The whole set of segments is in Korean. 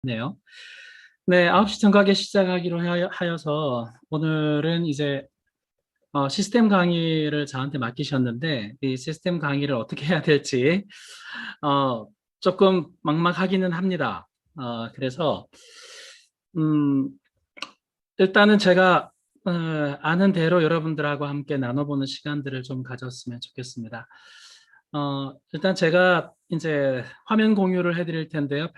네요. 네, 9시 정각에 시작하기로 하여서 오늘은 이제 시스템 강의를 저한테 맡기셨는데 이 시스템 강의를 어떻게 해야 될지 어, 조금 막막하기는 합니다. 그래서 음, 일단은 제가 아는 대로 여러분들하고 함께 나눠보는 시간들을 좀 가졌으면 좋겠습니다. 일단 제가 이제 화면 공유를 해드릴 텐데요.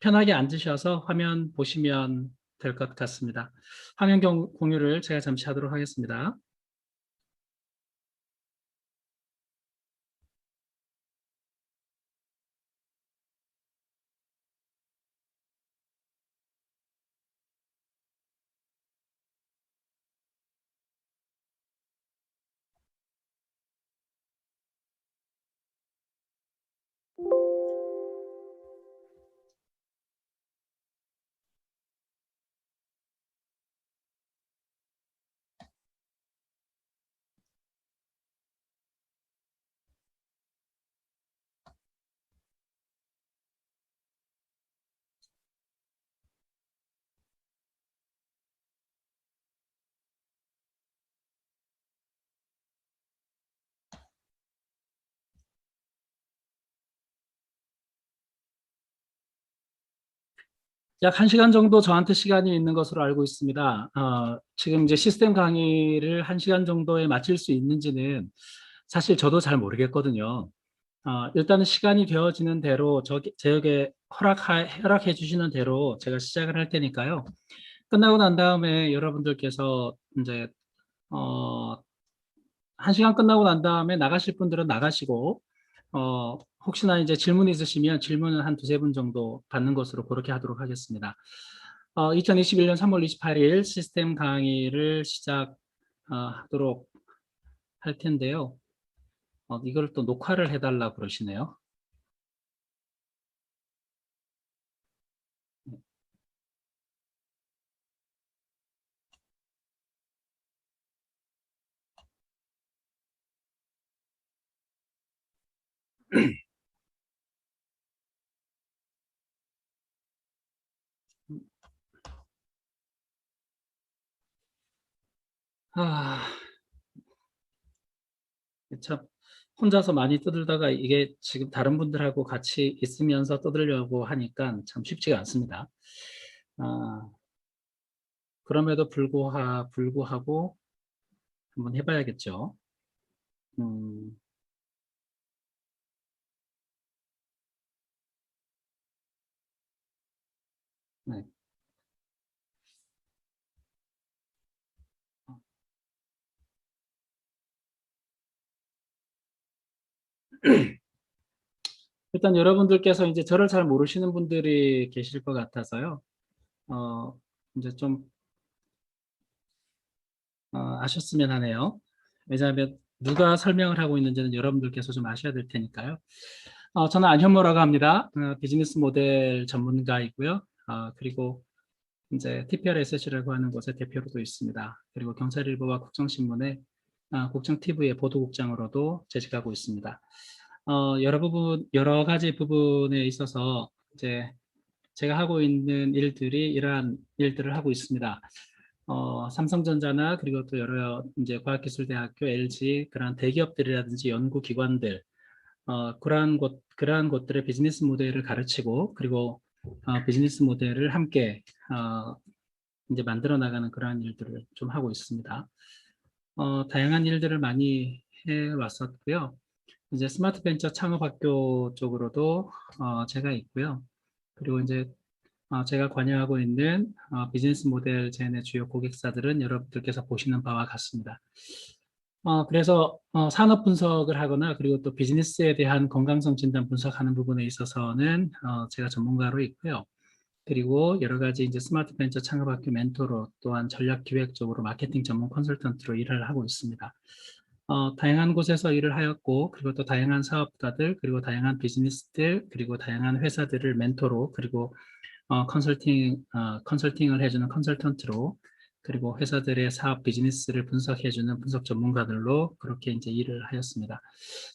편하게 앉으셔서 화면 보시면 될 것 같습니다. 화면 공유를 제가 잠시 하도록 하겠습니다. 약 1시간 정도 저한테 시간이 있는 것으로 알고 있습니다. 지금 이제 시스템 강의를 1시간 정도에 마칠 수 있는지는 사실 저도 잘 모르겠거든요. 일단은 시간이 되어지는 대로 제게 허락해 주시는 대로 제가 시작을 할 테니까요. 끝나고 난 다음에 여러분들께서 이제 어, 1시간 끝나고 난 다음에 나가실 분들은 나가시고 혹시나 이제 질문 있으시면 질문을 한 두세 분 정도 받는 것으로 그렇게 하도록 하겠습니다. 2021년 3월 28일 시스템 강의를 시작하도록 할 텐데요. 이걸 또 녹화를 해달라 그러시네요. 아, 참 혼자서 많이 떠들다가 이게 지금 다른 분들하고 같이 있으면서 떠들려고 하니까 참 쉽지가 않습니다. 아, 그럼에도 불구하고 한번 해봐야겠죠. 음, 네. 일단 여러분들께서 이제 저를 잘 모르시는 분들이 계실 것 같아서요. 이제 좀 아셨으면 하네요. 왜냐하면 누가 설명을 하고 있는지는 여러분들께서 좀 아셔야 될 테니까요. 저는 안현모라고 합니다. 비즈니스 모델 전문가이고요. 그리고 이제 TPRSC라고 하는 곳의 대표로도 있습니다. 그리고 경찰일보와 국정신문의 국정 TV의 보도국장으로도 재직하고 있습니다. 여러 가지 부분에 있어서 이제 제가 하고 있는 일들이 이러한 일들을 하고 있습니다. 삼성전자나 그리고 또 여러 이제 과학기술대학교, LG 그런 대기업들이라든지 연구기관들 그러한 곳들의 비즈니스 모델을 가르치고 그리고 비즈니스 모델을 함께 이제 만들어 나가는 그러한 일들을 좀 하고 있습니다. 다양한 일들을 많이 해 왔었고요. 이제 스마트 벤처 창업학교 쪽으로도 제가 있고요. 그리고 이제 제가 관여하고 있는 비즈니스 모델 젠의 주요 고객사들은 여러분들께서 보시는 바와 같습니다. 그래서 산업 분석을 하거나 그리고 또 비즈니스에 대한 건강성 진단 분석하는 부분에 있어서는 제가 전문가로 있고요. 그리고 여러 가지 이제 스마트 벤처 창업학교 멘토로 또한 전략 기획 쪽으로 마케팅 전문 컨설턴트로 일을 하고 있습니다. 다양한 곳에서 일을 하였고 그리고 또 다양한 사업가들 그리고 다양한 비즈니스들 그리고 다양한 회사들을 멘토로 그리고 컨설팅을 해주는 컨설턴트로 그리고 회사들의 사업 비즈니스를 분석해주는 분석 전문가들로 그렇게 이제 일을 하였습니다.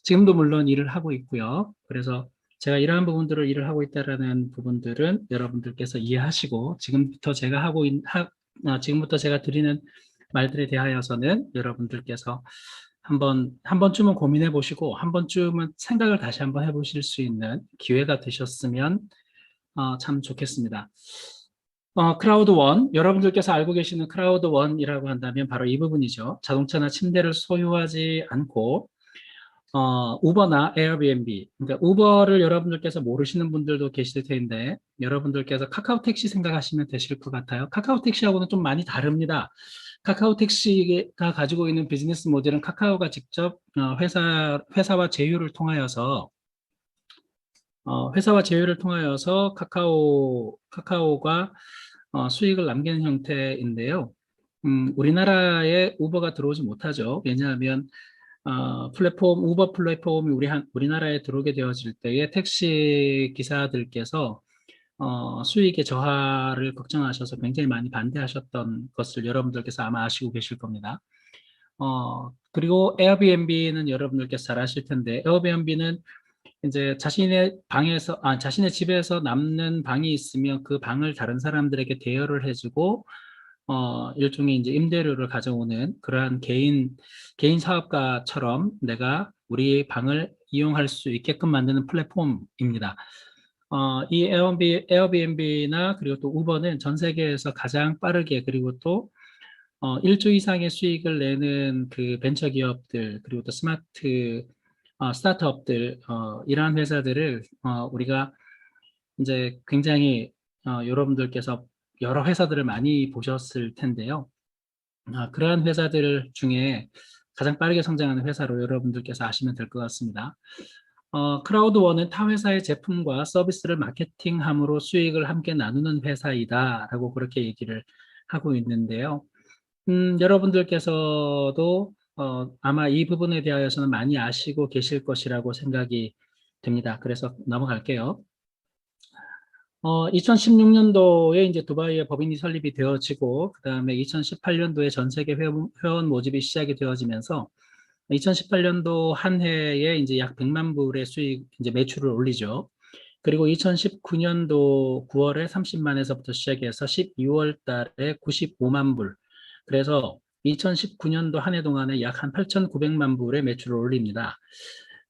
지금도 물론 일을 하고 있고요. 그래서 제가 이러한 부분들을 일을 하고 있다라는 부분들은 여러분들께서 이해하시고 지금부터 제가 드리는 말들에 대하여서는 여러분들께서 한 번쯤은 고민해 보시고 한 번쯤은 생각을 다시 한번 해보실 수 있는 기회가 되셨으면 참 좋겠습니다. 크라우드 원, 여러분들께서 알고 계시는 크라우드 원이라고 한다면 바로 이 부분이죠. 자동차나 침대를 소유하지 않고 우버나 에어비앤비, 그러니까 우버를 여러분들께서 모르시는 분들도 계실 텐데 여러분들께서 카카오 택시 생각하시면 되실 것 같아요. 카카오 택시하고는 좀 많이 다릅니다. 카카오 택시가 가지고 있는 비즈니스 모델은 카카오가 직접 회사와 제휴를 통하여서 카카오가 수익을 남기는 형태인데요. 우리나라에 우버가 들어오지 못하죠. 왜냐하면 우버 플랫폼이 우리나라에 들어오게 되어질 때에 택시 기사들께서 수익의 저하를 걱정하셔서 굉장히 많이 반대하셨던 것을 여러분들께서 아마 아시고 계실 겁니다. 그리고 에어비앤비는 여러분들께서 잘 아실 텐데, 에어비앤비는 이제 자신의 집에서 남는 방이 있으면 그 방을 다른 사람들에게 대여를 해주고, 일종의 이제 임대료를 가져오는 그러한 개인 사업가처럼 내가 우리 방을 이용할 수 있게끔 만드는 플랫폼입니다. 이 에어비앤비나 그리고 또 우버는 전 세계에서 가장 빠르게 그리고 또 1조 이상의 수익을 내는 그 벤처 기업들 그리고 또 스타트업들 이러한 회사들을 우리가 이제 굉장히 여러분들께서 여러 회사들을 많이 보셨을 텐데요. 그러한 회사들 중에 가장 빠르게 성장하는 회사로 여러분들께서 아시면 될 것 같습니다. 크라우드원은 타 회사의 제품과 서비스를 마케팅함으로 수익을 함께 나누는 회사이다라고 그렇게 얘기를 하고 있는데요. 여러분들께서도 아마 이 부분에 대하여서는 많이 아시고 계실 것이라고 생각이 됩니다. 그래서 넘어갈게요. 2016년도에 이제 두바이에 법인이 설립이 되어지고, 그 다음에 2018년도에 전 세계 회원 모집이 시작이 되어지면서, 2018년도 한 해에 이제 약 100만 불의 이제 매출을 올리죠. 그리고 2019년도 9월에 30만에서부터 시작해서 12월 달에 95만 불. 그래서 2019년도 한 해 동안에 약 한 8,900만 불의 매출을 올립니다.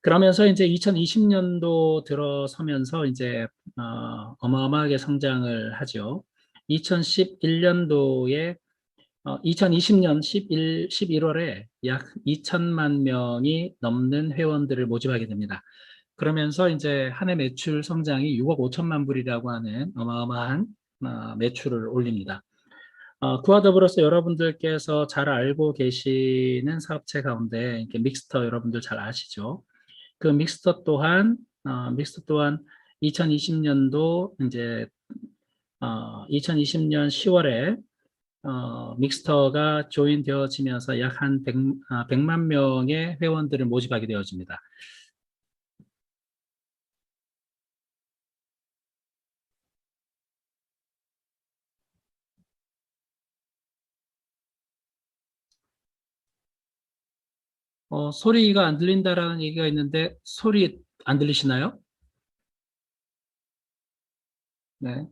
그러면서 이제 2020년도 들어서면서 이제 어마어마하게 성장을 하죠. 2020년 11월에 약 2천만 명이 넘는 회원들을 모집하게 됩니다. 그러면서 이제 한 해 매출 성장이 6억 5천만 불이라고 하는 어마어마한 매출을 올립니다. 그와 더불어서 여러분들께서 잘 알고 계시는 사업체 가운데 이렇게 믹스터 여러분들 잘 아시죠? 그 믹스터 또한 2020년도 이제 2020년 10월에 믹스터가 조인되어지면서 약 한 100만 명의 회원들을 모집하게 되어집니다. 소리가 안 들린다라는 얘기가 있는데 소리 안 들리시나요? 네.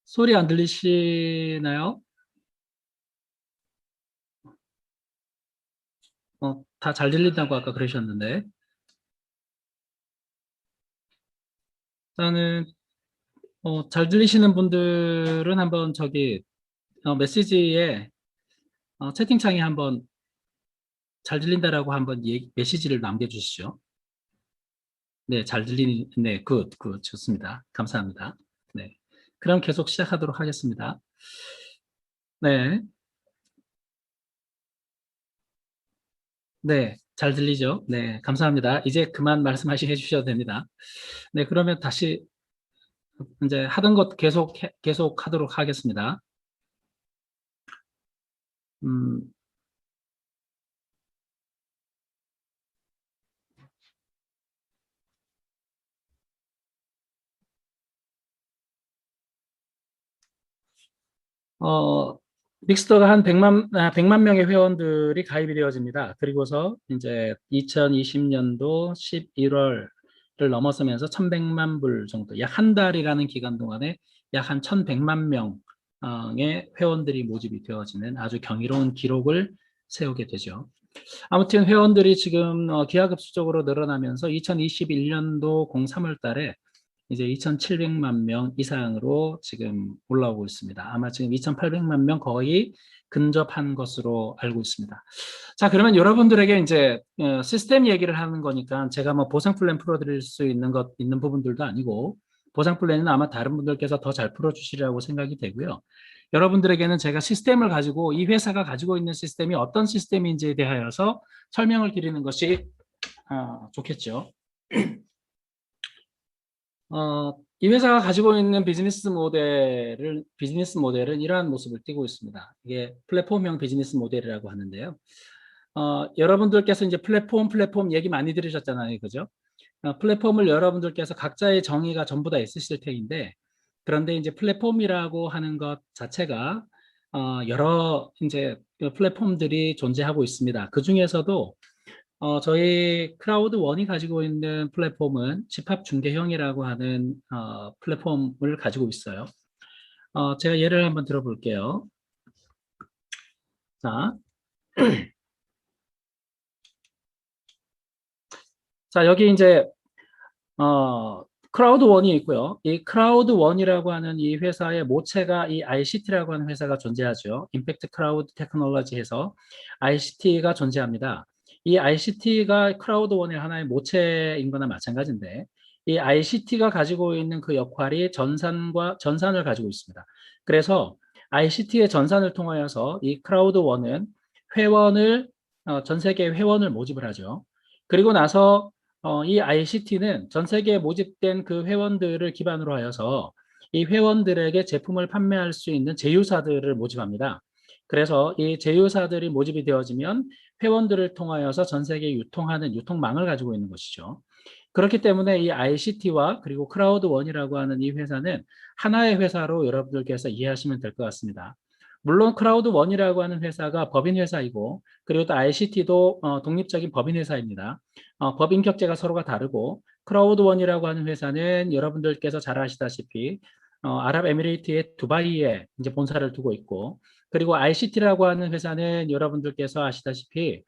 소리 안 들리시나요? 다 잘 들린다고 아까 그러셨는데. 일단은 잘 들리시는 분들은 한번 저기 메시지에 채팅창에 한번 잘 들린다라고 한번 메시지를 남겨주시죠. 네, 네, 좋습니다. 감사합니다. 네. 그럼 계속 시작하도록 하겠습니다. 네, 네, 잘 들리죠? 네, 감사합니다. 이제 그만 말씀하시 해주셔도 됩니다. 네, 그러면 다시 이제 하던 것 계속 하도록 하겠습니다. 음, 어, 빅스터가 한 100만 명의 회원들이 가입이 되어집니다. 그리고서 이제 2020년도 11월을 넘어서면서 1100만 불 정도, 약 한 달이라는 기간 동안에 약 한 1100만 명의 회원들이 모집이 되어지는 아주 경이로운 기록을 세우게 되죠. 아무튼 회원들이 지금 기하급수적으로 늘어나면서 2021년도 03월 달에 이제 2,700만 명 이상으로 지금 올라오고 있습니다. 아마 지금 2,800만 명 거의 근접한 것으로 알고 있습니다. 자, 그러면 여러분들에게 이제 시스템 얘기를 하는 거니까 제가 뭐 보상 플랜 풀어드릴 수 있는 부분들도 아니고, 보상 플랜은 아마 다른 분들께서 더 잘 풀어주시리라고 생각이 되고요. 여러분들에게는 제가 시스템을 가지고 이 회사가 가지고 있는 시스템이 어떤 시스템인지에 대하여서 설명을 드리는 것이 좋겠죠. 이 회사가 가지고 있는 비즈니스 모델은 이러한 모습을 띠고 있습니다. 이게 플랫폼형 비즈니스 모델이라고 하는데요. 여러분들께서 이제 플랫폼 얘기 많이 들으셨잖아요. 그죠? 플랫폼을 여러분들께서 각자의 정의가 전부 다 있으실 테인데, 그런데 이제 플랫폼이라고 하는 것 자체가 여러 이제 플랫폼들이 존재하고 있습니다. 그 중에서도 저희 크라우드원이 가지고 있는 플랫폼은 집합중개형이라고 하는 플랫폼을 가지고 있어요. 제가 예를 한번 들어볼게요. 자, 자 여기 이제 크라우드원이 있고요. 이 크라우드원이라고 하는 이 회사의 모체가 이 ICT라고 하는 회사가 존재하죠. 임팩트 크라우드 테크놀로지에서 ICT가 존재합니다. 이 ICT가 크라우드원의 하나의 모체인 거나 마찬가지인데, 이 ICT가 가지고 있는 그 역할이 전산을 가지고 있습니다. 그래서 ICT의 전산을 통하여서 이 크라우드원은 전 세계 회원을 모집을 하죠. 그리고 나서 이 ICT는 전 세계에 모집된 그 회원들을 기반으로 하여서 이 회원들에게 제품을 판매할 수 있는 제휴사들을 모집합니다. 그래서 이 제휴사들이 모집이 되어지면 회원들을 통하여서 전 세계에 유통하는 유통망을 가지고 있는 것이죠. 그렇기 때문에 이 ICT와 그리고 크라우드원이라고 하는 이 회사는 하나의 회사로 여러분들께서 이해하시면 될 것 같습니다. 물론 크라우드원이라고 하는 회사가 법인 회사이고, 그리고 또 ICT도 독립적인 법인 회사입니다. 법인 격제가 서로가 다르고, 크라우드원이라고 하는 회사는 여러분들께서 잘 아시다시피 아랍에미레이트의 두바이에 이제 본사를 두고 있고, 그리고 ICT라고 하는 회사는 여러분들께서 아시다시피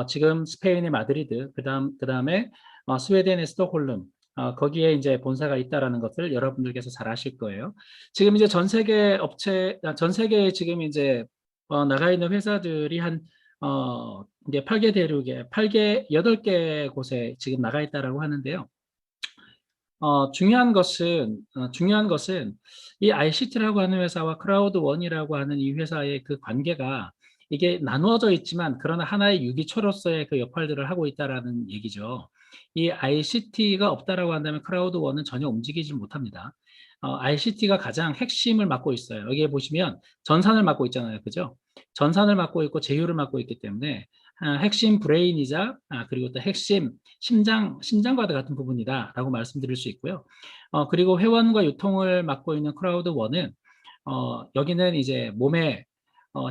지금 스페인의 마드리드, 그다음에 스웨덴의 스톡홀름, 거기에 이제 본사가 있다라는 것을 여러분들께서 잘 아실 거예요. 지금 이제 전 세계에 지금 이제 나가 있는 회사들이 한 이제 8개 대륙에 8개 곳에 지금 나가 있다라고 하는데요. 중요한 것은 이 ICT라고 하는 회사와 크라우드원이라고 하는 이 회사의 그 관계가 이게 나누어져 있지만 그러나 하나의 유기체로서의 그 역할들을 하고 있다라는 얘기죠. 이 ICT가 없다라고 한다면 크라우드원은 전혀 움직이지 못합니다. ICT가 가장 핵심을 맡고 있어요. 여기에 보시면 전산을 맡고 있잖아요. 그죠? 전산을 맡고 있고 제휴를 맡고 있기 때문에 핵심 브레인이자 그리고 또 핵심 심장과 같은 부분이다라고 말씀드릴 수 있고요. 그리고 회원과 유통을 맡고 있는 크라우드원은 여기는 이제 몸의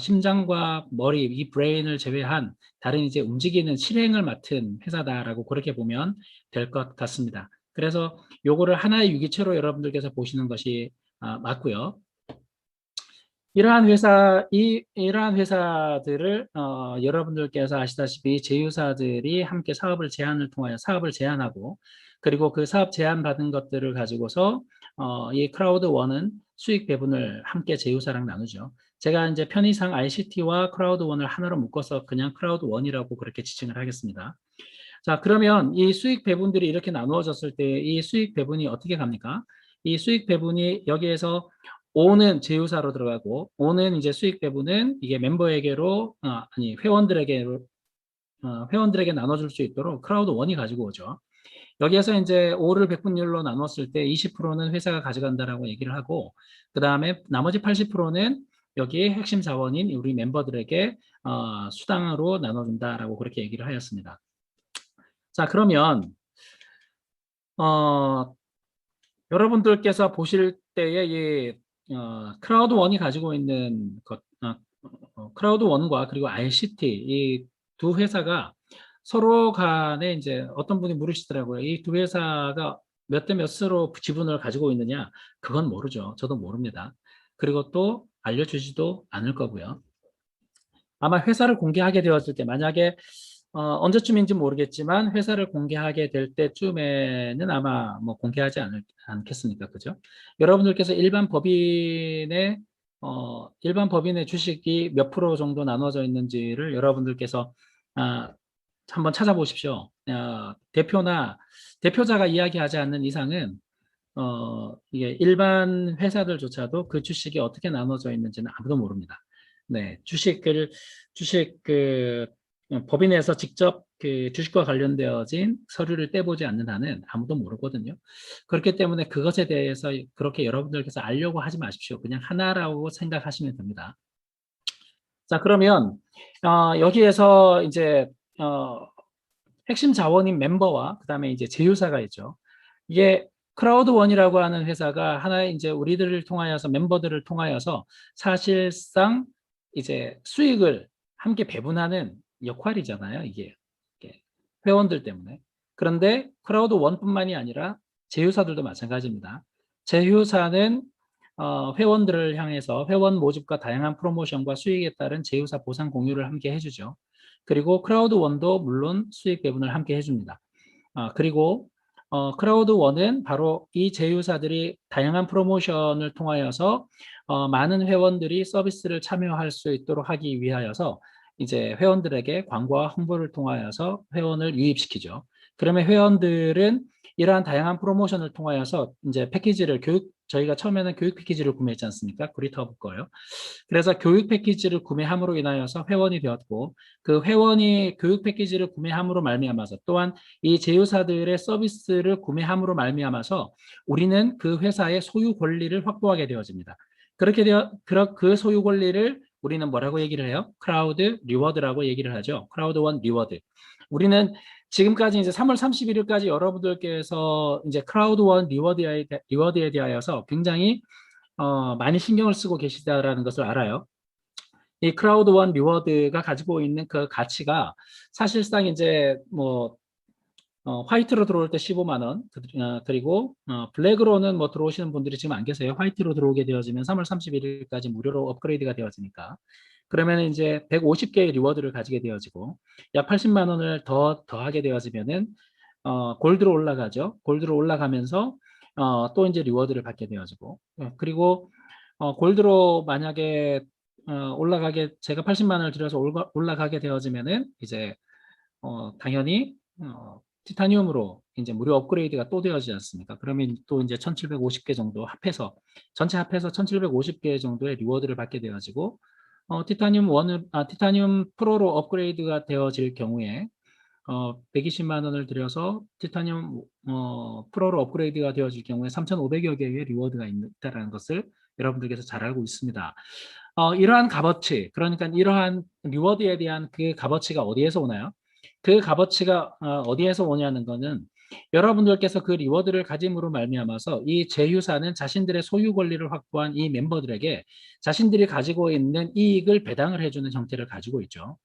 심장과 머리, 이 브레인을 제외한 다른 이제 움직이는 실행을 맡은 회사다라고 그렇게 보면 될 것 같습니다. 그래서 요거를 하나의 유기체로 여러분들께서 보시는 것이 맞고요. 이러한 회사들을 여러분들께서 아시다시피 제휴사들이 함께 사업을 제안하고, 그리고 그 사업 제안 받은 것들을 가지고서 이 크라우드원은 수익 배분을 함께 제휴사랑 나누죠. 제가 이제 편의상 ICT와 크라우드원을 하나로 묶어서 그냥 크라우드원이라고 그렇게 지칭을 하겠습니다. 자, 그러면 이 수익 배분들이 이렇게 나누어졌을 때 이 수익 배분이 어떻게 갑니까? 이 수익 배분이 여기에서 O는 제휴사로 들어가고, O는 이제 수익 배분은 이게 멤버에게로 아니 회원들에게 나눠줄 수 있도록 크라우드 원이 가지고 오죠. 여기에서 이제 5를 백분율로 나눴을 때 20%는 회사가 가져간다라고 얘기를 하고, 그 다음에 나머지 80%는 여기 핵심 자원인 우리 멤버들에게 수당으로 나눠준다라고 그렇게 얘기를 하였습니다. 자, 그러면 어, 여러분들께서 보실 때에 이 크라우드 원이 가지고 있는 크라우드1과 그리고 ICT 이 두 회사가 서로 간에 이제 어떤 분이 물으시더라고요. 이 두 회사가 몇 대 몇으로 지분을 가지고 있느냐? 그건 모르죠. 저도 모릅니다. 그리고 또 알려주지도 않을 거고요. 아마 회사를 공개하게 되었을 때 만약에 언제쯤인지 모르겠지만 회사를 공개하게 될 때쯤에는 아마 뭐 공개하지 않겠습니까? 그죠? 여러분들께서 일반 법인의 주식이 몇 프로 정도 나눠져 있는지를 여러분들께서 아, 한번 찾아보십시오. 대표자가 이야기하지 않는 이상은 이게 일반 회사들조차도 그 주식이 어떻게 나눠져 있는지는 아무도 모릅니다. 네, 주식 법인에서 직접 그 주식과 관련되어진 서류를 떼보지 않는 한은 아무도 모르거든요. 그렇기 때문에 그것에 대해서 그렇게 여러분들께서 알려고 하지 마십시오. 그냥 하나라고 생각하시면 됩니다. 자, 그러면 여기에서 이제 핵심 자원인 멤버와 그다음에 이제 제휴사가 있죠. 이게 크라우드원이라고 하는 회사가 하나의 이제 우리들을 통하여서 멤버들을 통하여서 사실상 이제 수익을 함께 배분하는 역할이잖아요. 이게 회원들 때문에. 그런데 크라우드원뿐만이 아니라 제휴사들도 마찬가지입니다. 제휴사는 회원들을 향해서 회원 모집과 다양한 프로모션과 수익에 따른 제휴사 보상 공유를 함께 해주죠. 그리고 크라우드원도 물론 수익 배분을 함께 해줍니다. 그리고 크라우드원은 바로 이 제휴사들이 다양한 프로모션을 통하여서 많은 회원들이 서비스를 참여할 수 있도록 하기 위하여서 이제 회원들에게 광고와 홍보를 통하여서 회원을 유입시키죠. 그러면 회원들은 이러한 다양한 프로모션을 통하여서 이제 저희가 처음에는 교육 패키지를 구매했지 않습니까? 구리터브 거요. 그래서 교육 패키지를 구매함으로 인하여서 회원이 되었고 그 회원이 교육 패키지를 구매함으로 말미암아서 또한 이 제휴사들의 서비스를 구매함으로 말미암아서 우리는 그 회사의 소유 권리를 확보하게 되어집니다. 그 소유 권리를 우리는 뭐라고 얘기를 해요? 크라우드 리워드라고 얘기를 하죠. 크라우드1 리워드. 우리는 지금까지 이제 3월 31일까지 여러분들께서 이제 크라우드1 리워드에 대하여서 굉장히 많이 신경을 쓰고 계시다라는 것을 알아요. 이 크라우드1 리워드가 가지고 있는 그 가치가 사실상 이제 뭐 화이트로 들어올 때 15만 원 그리고 블랙으로는 뭐 들어오시는 분들이 지금 안 계세요. 화이트로 들어오게 되어지면 3월 31일까지 무료로 업그레이드가 되어지니까 그러면 이제 150개의 리워드를 가지게 되어지고 약 80만 원을 더하게 되어지면은 골드로 올라가죠. 골드로 올라가면서 또 이제 리워드를 받게 되어지고 그리고 골드로 만약에 제가 80만 원을 들여서 올라가게 되어지면은 이제 당연히 티타늄으로 이제 무료 업그레이드가 또 되어지지 않습니까? 그러면 또 이제 1750개 정도 전체 합해서 1750개 정도의 리워드를 받게 되어지고 티타늄 프로로 업그레이드가 되어질 경우에 120만 원을 들여서 티타늄 프로로 업그레이드가 되어질 경우에 3,500여 개의 리워드가 있다는 것을 여러분들께서 잘 알고 있습니다. 이러한 값어치, 그러니까 이러한 리워드에 대한 그 값어치가 어디에서 오나요? 그 값어치가 어디에서 오냐는 거는 여러분들께서 그 리워드를 가짐으로 말미암아서 이 제휴사는 자신들의 소유 권리를 확보한 이 멤버들에게 자신들이 가지고 있는 이익을 배당을 해주는 형태를 가지고 있죠.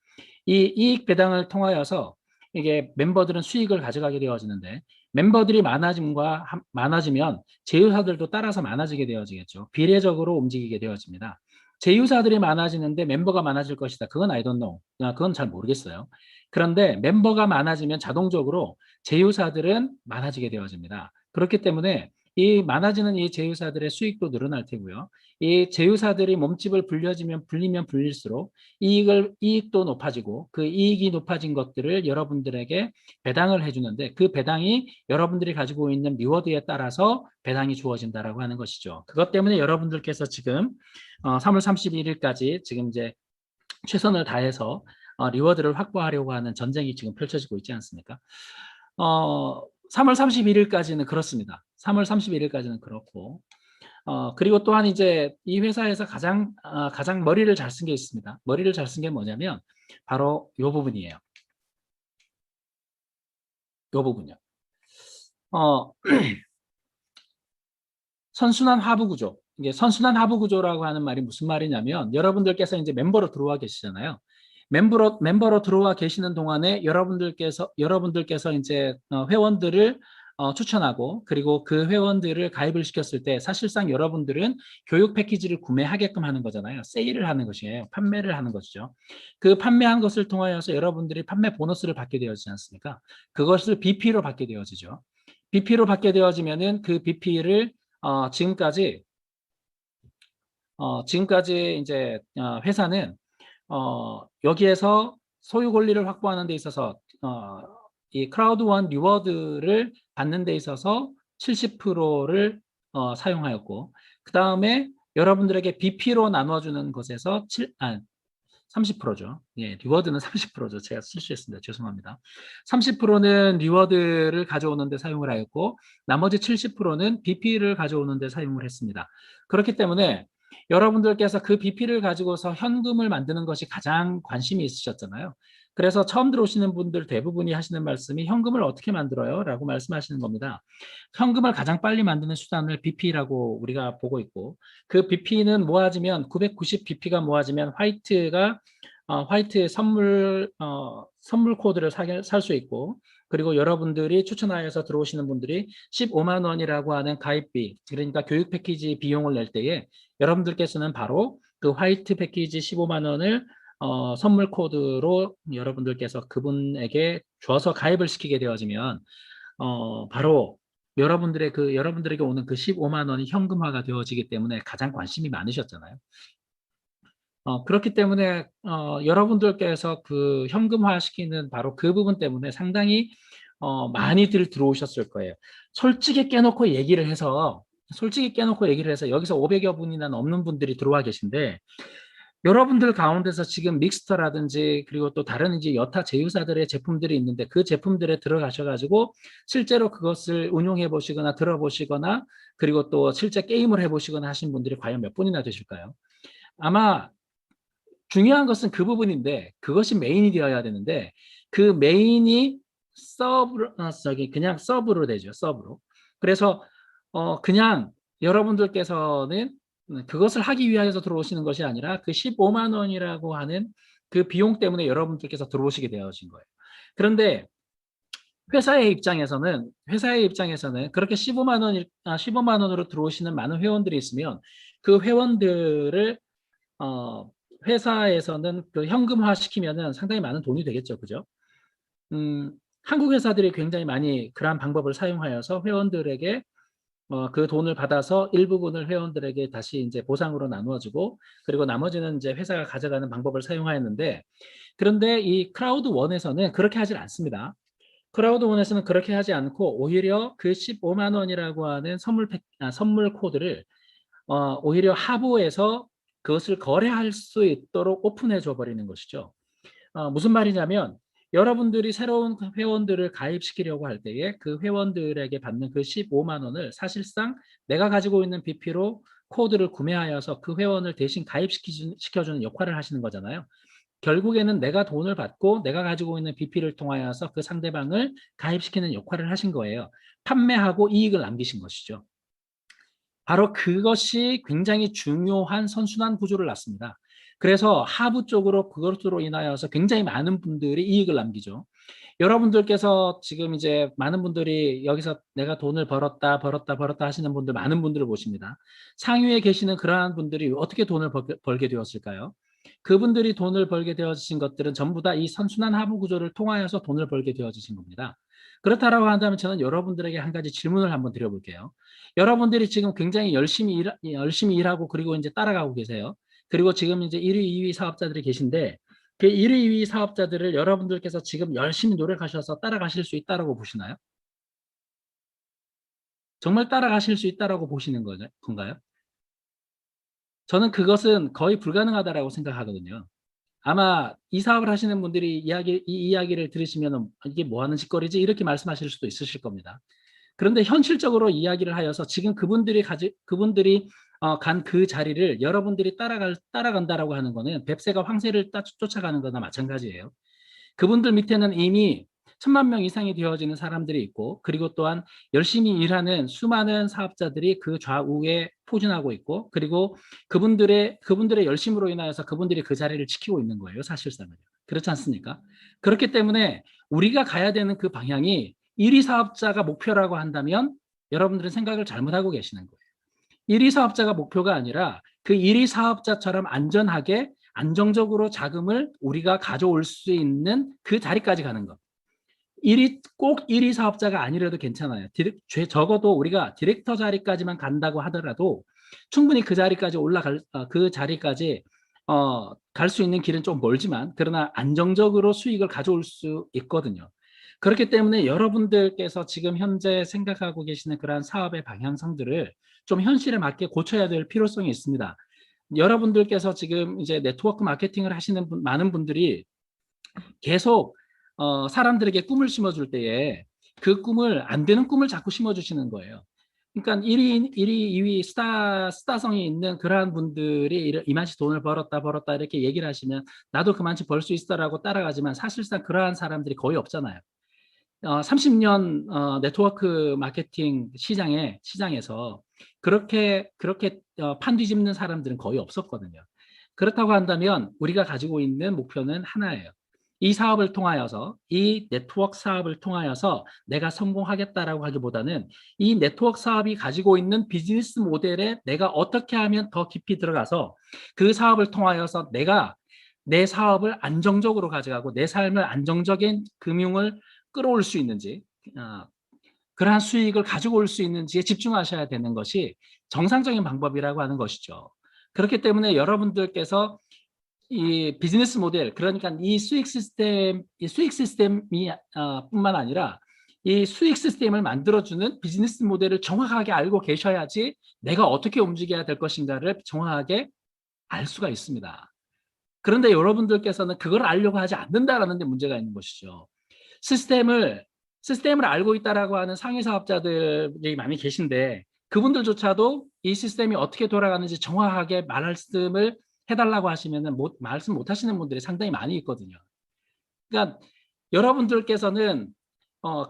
이 이익 배당을 통하여서 이게 멤버들은 수익을 가져가게 되어지는데 멤버들이 많아지면 제휴사들도 따라서 많아지게 되어지겠죠. 비례적으로 움직이게 되어집니다. 제휴사들이 많아지는데 멤버가 많아질 것이다. 그건 I don't know. 그건 잘 모르겠어요. 그런데 멤버가 많아지면 자동적으로 제휴사들은 많아지게 되어집니다. 그렇기 때문에 이 많아지는 이 제휴사들의 수익도 늘어날 테고요. 이 제휴사들이 몸집을 불리면 불릴수록 이익도 높아지고 그 이익이 높아진 것들을 여러분들에게 배당을 해주는데 그 배당이 여러분들이 가지고 있는 리워드에 따라서 배당이 주어진다라고 하는 것이죠. 그것 때문에 여러분들께서 지금 3월 31일까지 지금 이제 최선을 다해서 리워드를 확보하려고 하는 전쟁이 지금 펼쳐지고 있지 않습니까? 3월 31일까지는 그렇습니다. 3월 31일까지는 그렇고 그리고 또한 이제 이 회사에서 가장 머리를 잘 쓴 게 있습니다. 머리를 잘 쓴 게 뭐냐면 바로 이 부분이에요. 이 부분요. 선순환 하부 구조. 이게 선순환 하부 구조라고 하는 말이 무슨 말이냐면 여러분들께서 이제 멤버로 들어와 계시잖아요. 멤버로 들어와 계시는 동안에 여러분들께서 이제 회원들을 추천하고 그리고 그 회원들을 가입을 시켰을 때 사실상 여러분들은 교육 패키지를 구매하게끔 하는 거잖아요. 세일을 하는 것이에요. 판매를 하는 것이죠. 그 판매한 것을 통하여서 여러분들이 판매 보너스를 받게 되어지지 않습니까? 그것을 BP로 받게 되어지죠. BP로 받게 되어지면은 그 BP를 지금까지 이제 회사는 여기에서 소유 권리를 확보하는 데 있어서 이 크라우드1 리워드를 받는 데 있어서 70%를 사용하였고 그 다음에 여러분들에게 BP로 나눠주는 것에서 30%죠. 예, 리워드는 30%죠. 제가 실수했습니다. 죄송합니다. 30%는 리워드를 가져오는 데 사용을 하였고 나머지 70%는 BP를 가져오는 데 사용을 했습니다. 그렇기 때문에 여러분들께서 그 BP를 가지고서 현금을 만드는 것이 가장 관심이 있으셨잖아요. 그래서 처음 들어오시는 분들 대부분이 하시는 말씀이 현금을 어떻게 만들어요? 라고 말씀하시는 겁니다. 현금을 가장 빨리 만드는 수단을 BP라고 우리가 보고 있고 그 BP는 모아지면 990 BP가 모아지면 화이트 선물 코드를 살 수 있고 그리고 여러분들이 추천하여서 들어오시는 분들이 15만 원이라고 하는 가입비 그러니까 교육 패키지 비용을 낼 때에 여러분들께서는 바로 그 화이트 패키지 15만 원을 선물 코드로 여러분들께서 그분에게 줘서 가입을 시키게 되어지면 바로 여러분들에게 오는 그 15만 원이 현금화가 되어지기 때문에 가장 관심이 많으셨잖아요. 그렇기 때문에 여러분들께서 그 현금화 시키는 바로 그 부분 때문에 상당히 많이들 들어오셨을 거예요. 솔직히 깨놓고 얘기를 해서 여기서 500여 분이나 넘는 분들이 들어와 계신데 여러분들 가운데서 지금 믹스터라든지 그리고 또 다른 이제 여타 제휴사들의 제품들이 있는데 그 제품들에 들어가셔가지고 실제로 그것을 운용해 보시거나 들어보시거나 그리고 또 실제 게임을 해보시거나 하신 분들이 과연 몇 분이나 되실까요? 아마 중요한 것은 그 부분인데 그것이 메인이 되어야 되는데 그 메인이 그냥 서브로 되죠. 서브로. 그래서 그냥 여러분들께서는 그것을 하기 위하여서 들어오시는 것이 아니라 그 15만 원이라고 하는 그 비용 때문에 여러분들께서 들어오시게 되어진 거예요. 그런데 회사의 입장에서는 그렇게 15만 원으로 들어오시는 많은 회원들이 있으면 그 회원들을 회사에서는 그 현금화 시키면은 상당히 많은 돈이 되겠죠. 그죠? 한국 회사들이 굉장히 많이 그러한 방법을 사용하여서 회원들에게 그 돈을 받아서 일부분을 회원들에게 다시 이제 보상으로 나누어주고 그리고 나머지는 이제 회사가 가져가는 방법을 사용하였는데 그런데 이 크라우드 원에서는 그렇게 하질 않습니다. 크라우드 원에서는 그렇게 하지 않고 오히려 그 15만 원이라고 하는 선물 코드를 오히려 하부에서 그것을 거래할 수 있도록 오픈해 줘 버리는 것이죠. 무슨 말이냐면 여러분들이 새로운 회원들을 가입시키려고 할 때에 그 회원들에게 받는 그 15만 원을 사실상 내가 가지고 있는 BP로 코드를 구매하여서 그 회원을 대신 가입시켜주는 역할을 하시는 거잖아요. 결국에는 내가 돈을 받고 내가 가지고 있는 BP를 통하여서 그 상대방을 가입시키는 역할을 하신 거예요. 판매하고 이익을 남기신 것이죠. 바로 그것이 굉장히 중요한 선순환 구조를 낳습니다. 그래서 하부 쪽으로 그것으로 인하여서 굉장히 많은 분들이 이익을 남기죠. 여러분들께서 지금 이제 많은 분들이 여기서 내가 돈을 벌었다 하시는 분들 많은 분들을 보십니다. 상위에 계시는 그러한 분들이 어떻게 돈을 벌게 되었을까요? 그분들이 돈을 벌게 되어진 것들은 전부 다 이 선순환 하부 구조를 통하여서 돈을 벌게 되어진 겁니다. 그렇다라고 한다면 저는 여러분들에게 한 가지 질문을 한번 드려볼게요. 여러분들이 지금 굉장히 열심히 일하고 그리고 이제 따라가고 계세요. 그리고 지금 이제 1위, 2위 사업자들이 계신데 그 1위, 2위 사업자들을 여러분들께서 지금 열심히 노력하셔서 따라가실 수 있다라고 보시나요? 정말 따라가실 수 있다라고 보시는 건가요? 저는 그것은 거의 불가능하다라고 생각하거든요. 아마 이 사업을 하시는 분들이 이 이야기를 들으시면 이게 뭐 하는 짓거리지? 이렇게 말씀하실 수도 있으실 겁니다. 그런데 현실적으로 이야기를 하여서 지금 그분들이 간 그 자리를 여러분들이 따라간다라고 하는 거는 뱁새가 황새를 쫓아가는 거나 마찬가지예요. 그분들 밑에는 이미 천만 명 이상이 되어지는 사람들이 있고, 그리고 또한 열심히 일하는 수많은 사업자들이 그 좌우에 포진하고 있고, 그리고 그분들의 열심으로 인하여서 그분들이 그 자리를 지키고 있는 거예요, 사실상은. 그렇지 않습니까? 그렇기 때문에 우리가 가야 되는 그 방향이 1위 사업자가 목표라고 한다면 여러분들은 생각을 잘못하고 계시는 거예요. 1위 사업자가 목표가 아니라 그 1위 사업자처럼 안전하게 안정적으로 자금을 우리가 가져올 수 있는 그 자리까지 가는 것. 꼭 1위 사업자가 아니라도 괜찮아요. 적어도 우리가 디렉터 자리까지만 간다고 하더라도 충분히 그 자리까지 그 자리까지 갈 수 있는 길은 좀 멀지만, 그러나 안정적으로 수익을 가져올 수 있거든요. 그렇기 때문에 여러분들께서 지금 현재 생각하고 계시는 그러한 사업의 방향성들을 좀 현실에 맞게 고쳐야 될 필요성이 있습니다. 여러분들께서 지금 이제 네트워크 마케팅을 하시는 많은 분들이 계속 사람들에게 꿈을 심어줄 때에 그 꿈을, 안 되는 꿈을 자꾸 심어주시는 거예요. 그러니까 1위, 2위 스타성이 있는 그러한 분들이 이만치 돈을 벌었다 이렇게 얘기를 하시면 나도 그만치 벌 수 있어라고 따라가지만, 사실상 그러한 사람들이 거의 없잖아요. 30년 네트워크 마케팅 시장에서 그렇게 판 뒤집는 사람들은 거의 없었거든요. 그렇다고 한다면 우리가 가지고 있는 목표는 하나예요. 이 사업을 통하여서, 이 네트워크 사업을 통하여서 내가 성공하겠다라고 하기보다는 이 네트워크 사업이 가지고 있는 비즈니스 모델에 내가 어떻게 하면 더 깊이 들어가서 그 사업을 통하여서 내가 내 사업을 안정적으로 가져가고 내 삶을 안정적인 금융을 끌어올 수 있는지, 그러한 수익을 가지고 올 수 있는지에 집중하셔야 되는 것이 정상적인 방법이라고 하는 것이죠. 그렇기 때문에 여러분들께서 이 비즈니스 모델, 그러니까 이 수익 시스템이 뿐만 아니라 이 수익 시스템을 만들어주는 비즈니스 모델을 정확하게 알고 계셔야지 내가 어떻게 움직여야 될 것인가를 정확하게 알 수가 있습니다. 그런데 여러분들께서는 그걸 알려고 하지 않는다라는 데 문제가 있는 것이죠. 시스템을 알고 있다라고 하는 상위 사업자들이 많이 계신데, 그분들조차도 이 시스템이 어떻게 돌아가는지 정확하게 말씀을 해달라고 하시면은 말씀 못 하시는 분들이 상당히 많이 있거든요. 그러니까 여러분들께서는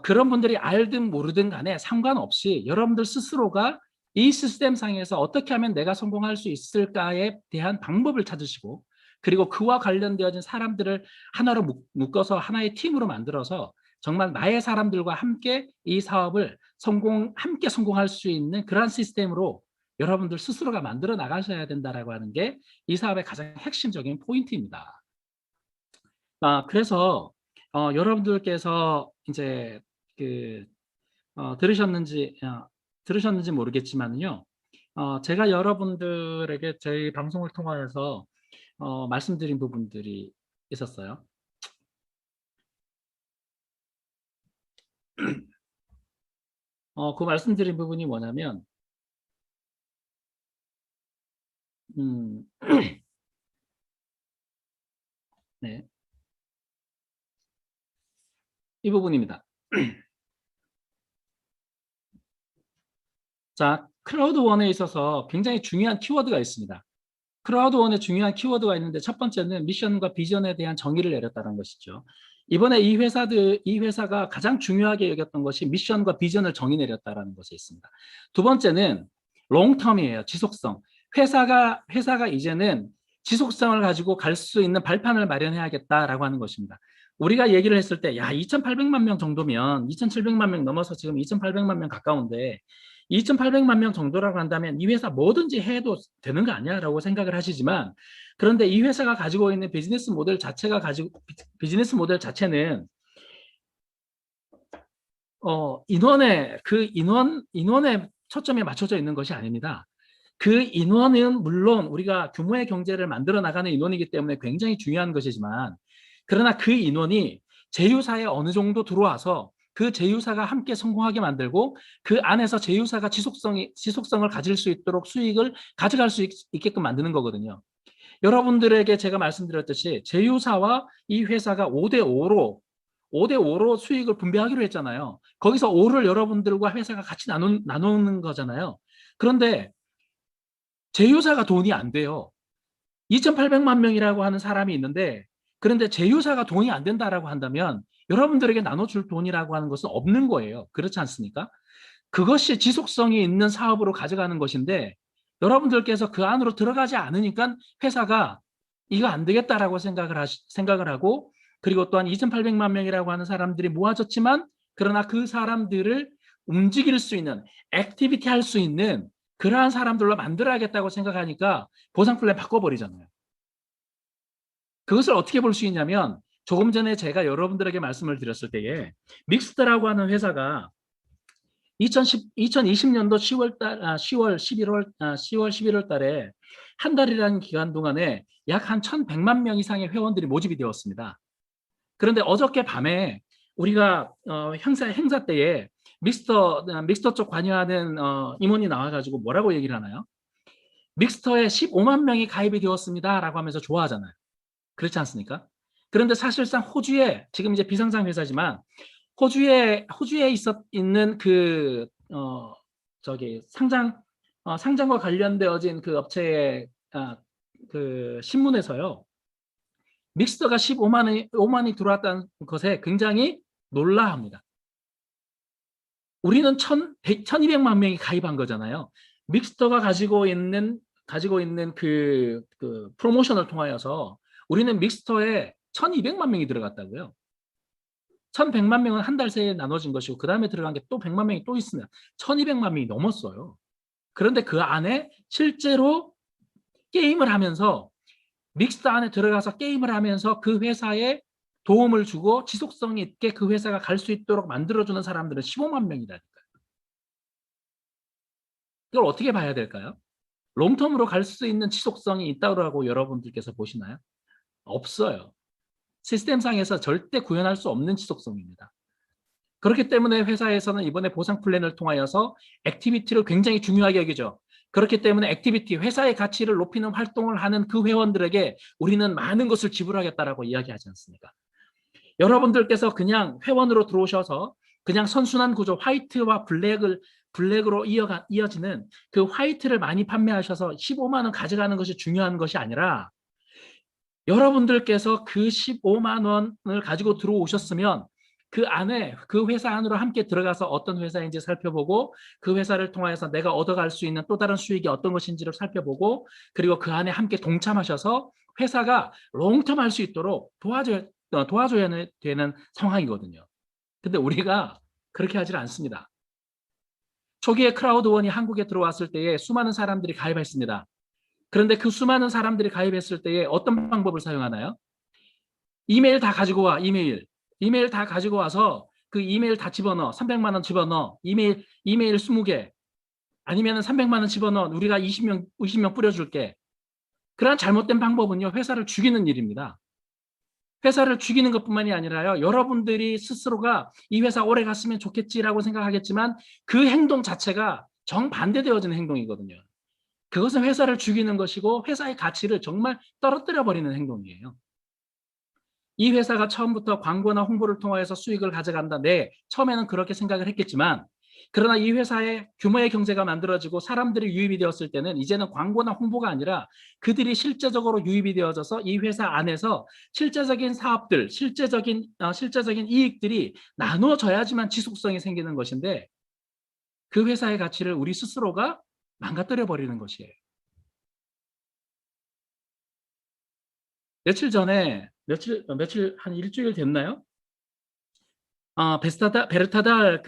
그런 분들이 알든 모르든 간에 상관없이 여러분들 스스로가 이 시스템 상에서 어떻게 하면 내가 성공할 수 있을까에 대한 방법을 찾으시고, 그리고 그와 관련되어진 사람들을 하나로 묶어서 하나의 팀으로 만들어서 정말 나의 사람들과 함께 이 사업을 함께 성공할 수 있는 그런 시스템으로 여러분들 스스로가 만들어 나가셔야 된다라고 하는 게 이 사업의 가장 핵심적인 포인트입니다. 그래서 여러분들께서 이제 그 들으셨는지 모르겠지만요. 제가 여러분들에게 저희 방송을 통하여서 말씀드린 부분들이 있었어요. 그 말씀드린 부분이 뭐냐면, 네, 이 부분입니다. 자, 클라우드1에 있어서 굉장히 중요한 키워드가 있습니다. 클라우드1에 중요한 키워드가 있는데, 첫 번째는 미션과 비전에 대한 정의를 내렸다는 것이죠. 이번에 이 회사가 가장 중요하게 여겼던 것이 미션과 비전을 정의 내렸다는 것이 있습니다. 두 번째는 롱텀이에요. 지속성. 회사가 이제는 지속성을 가지고 갈 수 있는 발판을 마련해야겠다라고 하는 것입니다. 우리가 얘기를 했을 때, 야, 2,800만 명 정도면, 2,700만 명 넘어서 지금 2,800만 명 가까운데 2,800만 명 정도라고 한다면 이 회사 뭐든지 해도 되는 거 아니야? 라고 생각을 하시지만, 그런데 이 회사가 가지고 있는 비즈니스 모델 자체는 인원에 초점이 맞춰져 있는 것이 아닙니다. 그 인원은 물론 우리가 규모의 경제를 만들어 나가는 인원이기 때문에 굉장히 중요한 것이지만, 그러나 그 인원이 제휴사에 어느 정도 들어와서 그 제휴사가 함께 성공하게 만들고 그 안에서 제휴사가 지속성을 가질 수 있도록 수익을 가져갈 수 있게끔 만드는 거거든요. 여러분들에게 제가 말씀드렸듯이 제휴사와 이 회사가 5대5로 수익을 분배하기로 했잖아요. 거기서 5를 여러분들과 회사가 같이 나누는 거잖아요. 그런데 제휴사가 돈이 안 돼요. 2,800만 명이라고 하는 사람이 있는데, 그런데 제휴사가 돈이 안 된다라고 한다면 여러분들에게 나눠줄 돈이라고 하는 것은 없는 거예요. 그렇지 않습니까? 그것이 지속성이 있는 사업으로 가져가는 것인데 여러분들께서 그 안으로 들어가지 않으니까 회사가 이거 안 되겠다라고 생각을 하고 그리고 또한 2,800만 명이라고 하는 사람들이 모아졌지만 그러나 그 사람들을 움직일 수 있는 액티비티 할 수 있는 그러한 사람들로 만들어야겠다고 생각하니까 보상 플랜 바꿔버리잖아요. 그것을 어떻게 볼 수 있냐면 조금 전에 제가 여러분들에게 말씀을 드렸을 때에 믹스트라고 하는 회사가 2020년도 10월 11월 달에 한 달이라는 기간 동안에 약 한 1,100만 명 이상의 회원들이 모집이 되었습니다. 그런데 어저께 밤에 우리가 행사 때에 믹스터 쪽 관여하는 임원이 나와가지고 뭐라고 얘기를 하나요? 믹스터에 15만 명이 가입이 되었습니다라고 하면서 좋아하잖아요. 그렇지 않습니까? 그런데 사실상 호주에 지금 이제 비상장 회사지만 호주에 있는 그 저기 상장과 관련되어진 그 업체의 그 신문에서요. 믹스터가 15만이 들어왔다는 것에 굉장히 놀라합니다. 우리는 1,200만 명이 가입한 거잖아요. 믹스터가 가지고 있는 그 프로모션을 통하여서 우리는 믹스터에 1,200만 명이 들어갔다고요. 1,100만 명은 한 달 새에 나눠진 것이고 그 다음에 들어간 게 또 100만 명이 또 있으면 1,200만 명이 넘었어요. 그런데 그 안에 실제로 게임을 하면서 믹스터 안에 들어가서 게임을 하면서 그 회사에 도움을 주고 지속성이 있게 그 회사가 갈 수 있도록 만들어주는 사람들은 15만 명이라니까요. 이걸 어떻게 봐야 될까요? 롱텀으로 갈 수 있는 지속성이 있다고 여러분들께서 보시나요? 없어요. 시스템상에서 절대 구현할 수 없는 지속성입니다. 그렇기 때문에 회사에서는 이번에 보상 플랜을 통하여서 액티비티를 굉장히 중요하게 여기죠. 그렇기 때문에 액티비티, 회사의 가치를 높이는 활동을 하는 그 회원들에게 우리는 많은 것을 지불하겠다라고 이야기하지 않습니까? 여러분들께서 그냥 회원으로 들어오셔서 그냥 선순환 구조, 화이트와 블랙으로 이어지는 그 화이트를 많이 판매하셔서 15만 원 가져가는 것이 중요한 것이 아니라 여러분들께서 그 15만 원을 가지고 들어오셨으면 그 안에 그 회사 안으로 함께 들어가서 어떤 회사인지 살펴보고 그 회사를 통해서 내가 얻어갈 수 있는 또 다른 수익이 어떤 것인지를 살펴보고 그리고 그 안에 함께 동참하셔서 회사가 롱텀 할 수 있도록 도와줘야 되는 상황이거든요. 근데 우리가 그렇게 하질 않습니다. 초기에 크라우드원이 한국에 들어왔을 때에 수많은 사람들이 가입했습니다. 그런데 그 수많은 사람들이 가입했을 때에 어떤 방법을 사용하나요? 이메일 다 가지고 와, 이메일 다 가지고 와서 그 이메일 다 집어넣어. 300만 원 집어넣어. 이메일 20개. 아니면 300만 원 집어넣어. 우리가 20명 뿌려줄게. 그러한 잘못된 방법은요, 회사를 죽이는 일입니다. 회사를 죽이는 것뿐만이 아니라요, 여러분들이 스스로가 이 회사 오래 갔으면 좋겠지라고 생각하겠지만 그 행동 자체가 정반대되어지는 행동이거든요. 그것은 회사를 죽이는 것이고 회사의 가치를 정말 떨어뜨려 버리는 행동이에요. 이 회사가 처음부터 광고나 홍보를 통해서 수익을 가져간다. 네, 처음에는 그렇게 생각을 했겠지만 그러나 이 회사의 규모의 경제가 만들어지고 사람들이 유입이 되었을 때는 이제는 광고나 홍보가 아니라 그들이 실제적으로 유입이 되어져서 이 회사 안에서 실제적인 사업들, 실제적인 이익들이 나누어져야지만 지속성이 생기는 것인데 그 회사의 가치를 우리 스스로가 망가뜨려 버리는 것이에요. 며칠 전에 며칠 한 일주일 됐나요? 베르타달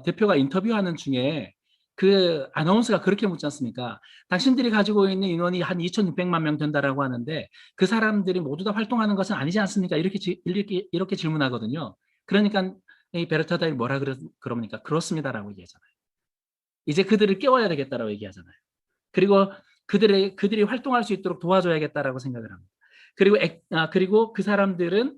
대표가 인터뷰하는 중에 그 아나운서가 그렇게 묻지 않습니까? 당신들이 가지고 있는 인원이 한 2,600만 명 된다라고 하는데 그 사람들이 모두 다 활동하는 것은 아니지 않습니까? 이렇게 질문하거든요. 그러니까 이 베르타달이 뭐라 그럽니까? 그렇습니다라고 얘기하잖아요. 이제 그들을 깨워야 되겠다라고 얘기하잖아요. 그리고 그들이 활동할 수 있도록 도와줘야겠다라고 생각을 합니다. 그리고 그 사람들이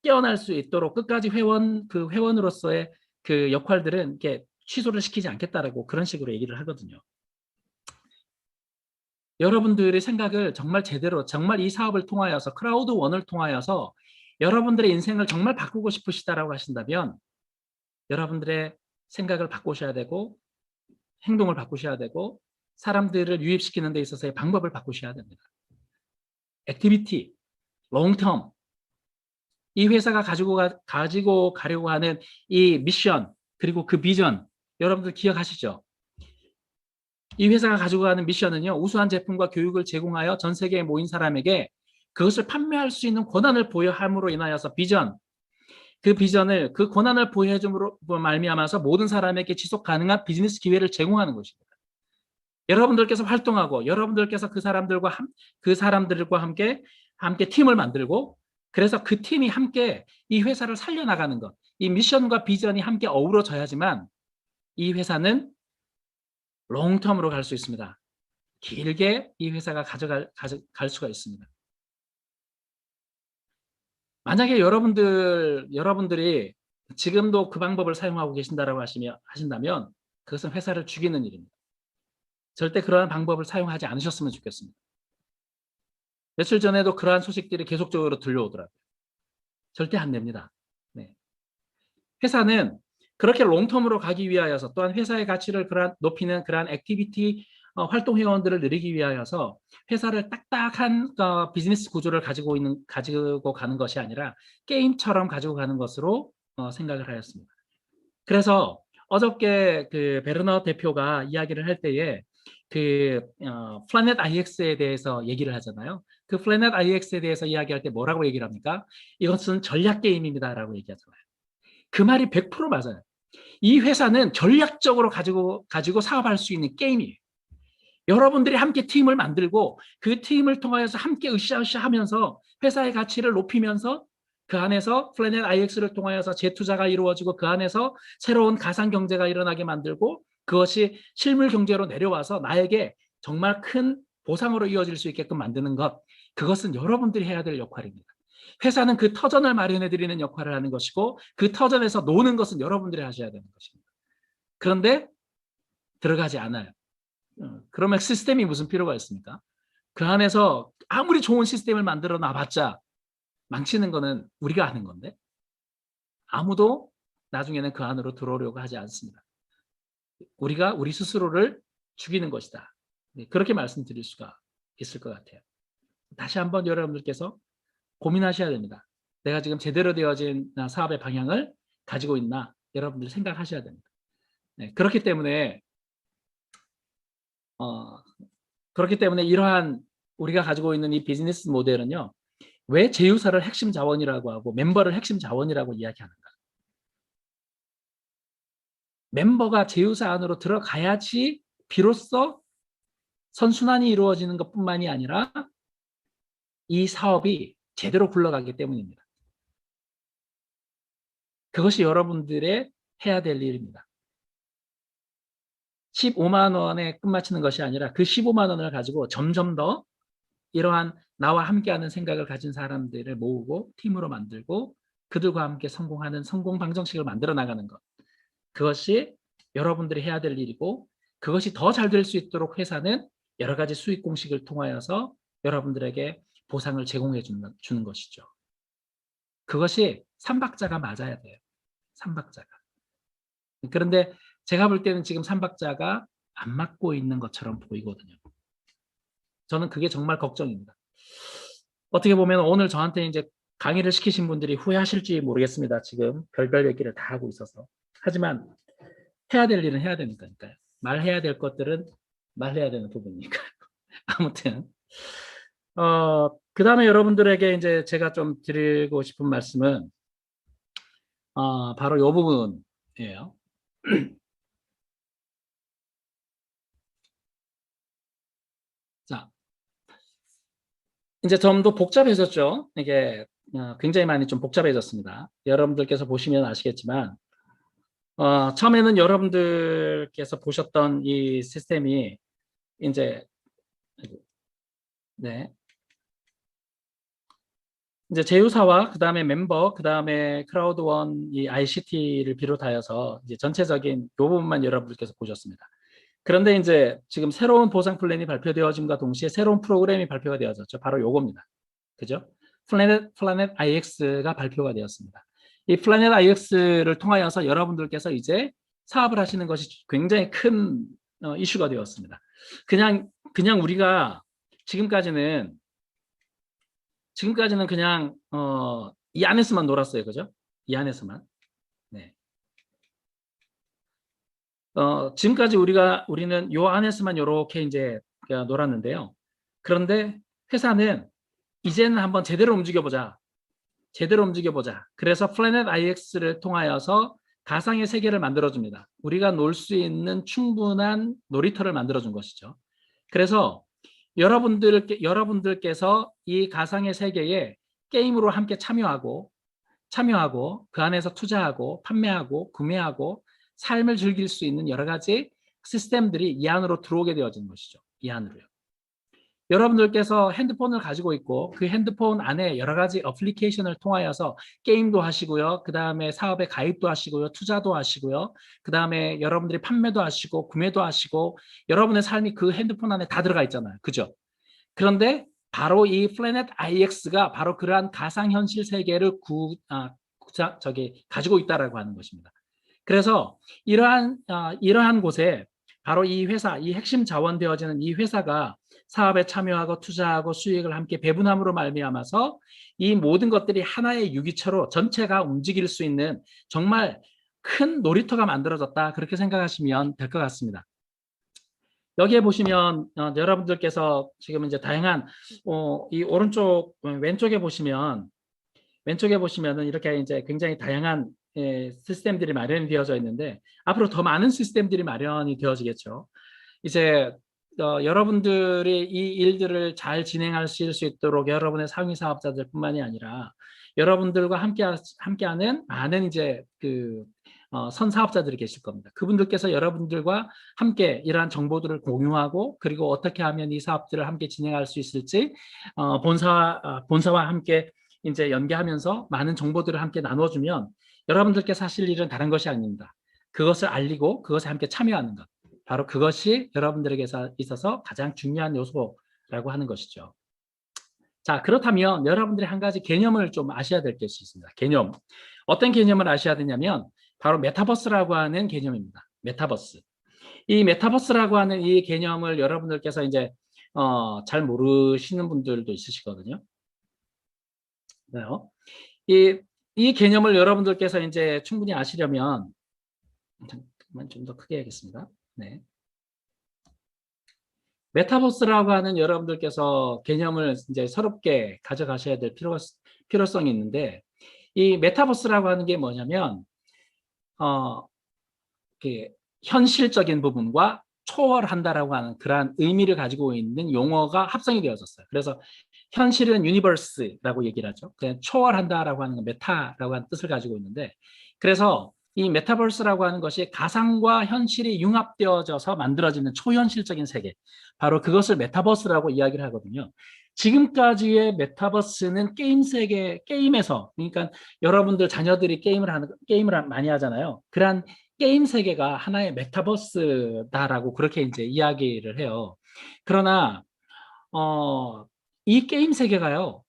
깨어날 수 있도록 끝까지 회원으로서의 그 역할들은 이렇게 취소를 시키지 않겠다라고 그런 식으로 얘기를 하거든요. 여러분들의 생각을 정말 제대로 정말 이 사업을 통하여서 크라우드원을 통하여서 여러분들의 인생을 정말 바꾸고 싶으시다라고 하신다면 여러분들의 생각을 바꾸셔야 되고 행동을 바꾸셔야 되고 사람들을 유입시키는 데 있어서의 방법을 바꾸셔야 됩니다. 액티비티, 롱텀, 이 회사가 가지고 가려고 하는 이 미션 그리고 그 비전 여러분들 기억하시죠? 이 회사가 가지고 가는 미션은요. 우수한 제품과 교육을 제공하여 전 세계에 모인 사람에게 그것을 판매할 수 있는 권한을 부여함으로 인하여서 그 비전을 그 권한을 부여해줌으로 말미암아서 모든 사람에게 지속 가능한 비즈니스 기회를 제공하는 것입니다. 여러분들께서 활동하고 여러분들께서 그 사람들과 함께 팀을 만들고 그래서 그 팀이 함께 이 회사를 살려나가는 것, 이 미션과 비전이 함께 어우러져야지만 이 회사는 롱텀으로 갈 수 있습니다. 길게 이 회사가 갈 수가 있습니다. 만약에 여러분들이 지금도 그 방법을 사용하고 계신다라고 하신다면 그것은 회사를 죽이는 일입니다. 절대 그러한 방법을 사용하지 않으셨으면 좋겠습니다. 며칠 전에도 그러한 소식들이 계속적으로 들려오더라고요. 절대 안 됩니다. 네. 회사는 그렇게 롱텀으로 가기 위하여서 또한 회사의 가치를 높이는 그러한 액티비티 활동 회원들을 늘리기 위하여서 회사를 딱딱한 비즈니스 구조를 가지고 가는 것이 아니라 게임처럼 가지고 가는 것으로 생각을 하였습니다. 그래서 어저께 그 베르너 대표가 이야기를 할 때에 그 플래닛 IX에 대해서 얘기를 하잖아요. 그 플래닛 IX에 대해서 이야기할 때 뭐라고 얘기를 합니까? 이것은 전략 게임입니다라고 얘기하잖아요. 그 말이 100% 맞아요. 이 회사는 전략적으로 가지고 사업할 수 있는 게임이에요. 여러분들이 함께 팀을 만들고 그 팀을 통하여서 함께 으쌰으쌰 하면서 회사의 가치를 높이면서 그 안에서 플래닛 IX를 통하여서 재투자가 이루어지고 그 안에서 새로운 가상 경제가 일어나게 만들고 그것이 실물 경제로 내려와서 나에게 정말 큰 보상으로 이어질 수 있게끔 만드는 것, 그것은 여러분들이 해야 될 역할입니다. 회사는 그 터전을 마련해 드리는 역할을 하는 것이고 그 터전에서 노는 것은 여러분들이 하셔야 되는 것입니다. 그런데 들어가지 않아요. 그러면 시스템이 무슨 필요가 있습니까? 그 안에서 아무리 좋은 시스템을 만들어 놔봤자 망치는 거는 우리가 하는 건데 아무도 나중에는 그 안으로 들어오려고 하지 않습니다. 우리가 우리 스스로를 죽이는 것이다. 그렇게 말씀드릴 수가 있을 것 같아요. 다시 한번 여러분들께서 고민하셔야 됩니다. 내가 지금 제대로 되어진 사업의 방향을 가지고 있나 여러분들 생각하셔야 됩니다. 네, 그렇기 때문에 이러한 우리가 가지고 있는 이 비즈니스 모델은요. 왜 제휴사를 핵심 자원이라고 하고 멤버를 핵심 자원이라고 이야기하는가? 멤버가 제휴사 안으로 들어가야지 비로소 선순환이 이루어지는 것뿐만이 아니라 이 사업이 제대로 굴러가기 때문입니다. 그것이 여러분들의 해야 될 일입니다. 15만 원에 끝마치는 것이 아니라 그 15만 원을 가지고 점점 더 이러한 나와 함께하는 생각을 가진 사람들을 모으고 팀으로 만들고 그들과 함께 성공하는 성공 방정식을 만들어 나가는 것. 그것이 여러분들이 해야 될 일이고 그것이 더 잘 될 수 있도록 회사는 여러 가지 수익 공식을 통하여서 여러분들에게 보상을 제공해 주는 것이죠. 그것이 삼박자가 맞아야 돼요. 삼박자가. 그런데 제가 볼 때는 지금 삼박자가 안 맞고 있는 것처럼 보이거든요. 저는 그게 정말 걱정입니다. 어떻게 보면 오늘 저한테 이제 강의를 시키신 분들이 후회하실지 모르겠습니다. 지금 별별 얘기를 다 하고 있어서. 하지만 해야 될 일은 해야 되니까요. 말해야 될 것들은 말해야 되는 부분이니까요. 아무튼 그 다음에 여러분들에게 이제 제가 좀 드리고 싶은 말씀은 바로 이 부분이에요. 자, 이제 좀 더 복잡해졌죠. 이게 굉장히 많이 좀 복잡해졌습니다. 여러분들께서 보시면 아시겠지만 처음에는 여러분들께서 보셨던 이 시스템이 이제 네. 이제 제휴사와 그 다음에 멤버, 그 다음에 크라우드원, 이 ICT를 비롯하여서 이제 전체적인 이 부분만 여러분들께서 보셨습니다. 그런데 이제 지금 새로운 보상 플랜이 발표되어짐과 동시에 새로운 프로그램이 발표가 되어졌죠. 바로 요겁니다. 그죠? 플래닛 IX가 발표가 되었습니다. 이 플래닛 IX를 통하여서 여러분들께서 이제 사업을 하시는 것이 굉장히 큰 이슈가 되었습니다. 그냥 우리가 지금까지는 그냥 이 안에서만 놀았어요. 그죠? 이 안에서만. 네. 지금까지 우리는 요 안에서만 이렇게 이제 놀았는데요. 그런데 회사는 이제는 한번 제대로 움직여보자. 제대로 움직여보자. 그래서 플래닛 IX를 통하여서 가상의 세계를 만들어줍니다. 우리가 놀 수 있는 충분한 놀이터를 만들어준 것이죠. 그래서 여러분들께서 이 가상의 세계에 게임으로 함께 참여하고 그 안에서 투자하고 판매하고 구매하고 삶을 즐길 수 있는 여러 가지 시스템들이 이 안으로 들어오게 되어진 것이죠. 이 안으로요. 여러분들께서 핸드폰을 가지고 있고 그 핸드폰 안에 여러 가지 어플리케이션을 통하여서 게임도 하시고요. 그 다음에 사업에 가입도 하시고요. 투자도 하시고요. 그 다음에 여러분들이 판매도 하시고 구매도 하시고 여러분의 삶이 그 핸드폰 안에 다 들어가 있잖아요. 그죠? 그런데 바로 이 플래닛 IX가 바로 그러한 가상현실 세계를 가지고 있다라고 하는 것입니다. 그래서 이러한 곳에 바로 이 회사, 이 핵심 자원 되어지는 이 회사가 사업에 참여하고 투자하고 수익을 함께 배분함으로 말미암아서 이 모든 것들이 하나의 유기체로 전체가 움직일 수 있는 정말 큰 놀이터가 만들어졌다. 그렇게 생각하시면 될 것 같습니다. 여기에 보시면 여러분들께서 지금 이제 다양한 이 오른쪽 왼쪽에 보시면은 이렇게 이제 굉장히 다양한 시스템들이 마련이 되어져 있는데 앞으로 더 많은 시스템들이 마련이 되어지겠죠. 이제 여러분들이 이 일들을 잘 진행하실 수 있도록 여러분의 상위 사업자들뿐만이 아니라 여러분들과 함께하는 많은 이제 선사업자들이 계실 겁니다. 그분들께서 여러분들과 함께 이러한 정보들을 공유하고 그리고 어떻게 하면 이 사업들을 함께 진행할 수 있을지 본사와 함께 이제 연계하면서 많은 정보들을 함께 나눠주면 여러분들께서 하실 일은 다른 것이 아닙니다. 그것을 알리고 그것에 함께 참여하는 것. 바로 그것이 여러분들에게 있어서 가장 중요한 요소라고 하는 것이죠. 자, 그렇다면 여러분들이 한 가지 개념을 좀 아셔야 될 것이 있습니다. 개념. 어떤 개념을 아셔야 되냐면 바로 메타버스라고 하는 개념입니다. 메타버스. 이 메타버스라고 하는 이 개념을 여러분들께서 이제 잘 모르시는 분들도 있으시거든요. 이 개념을 여러분들께서 이제 충분히 아시려면 잠깐만 좀 더 크게 해야겠습니다. 네. 메타버스라고 하는 여러분들께서 개념을 이제 새롭게 가져가셔야 될 필요성이 있는데 이 메타버스라고 하는 게 뭐냐면 현실적인 부분과 초월한다라고 하는 그러한 의미를 가지고 있는 용어가 합성이 되어졌어요. 그래서 현실은 유니버스라고 얘기를 하죠. 그냥 초월한다라고 하는 건 메타라고 하는 뜻을 가지고 있는데 그래서 이 메타버스라고 하는 것이 가상과 현실이 융합되어져서 만들어지는 초현실적인 세계 바로 그것을 메타버스라고 이야기를 하거든요. 지금까지의 메타버스는 게임 세계, 게임에서 그러니까 여러분들 자녀들이 게임을 많이 하잖아요. 그러한 게임 세계가 하나의 메타버스다라고 그렇게 이제 이야기를 해요. 그러나 이 게임 세계가요.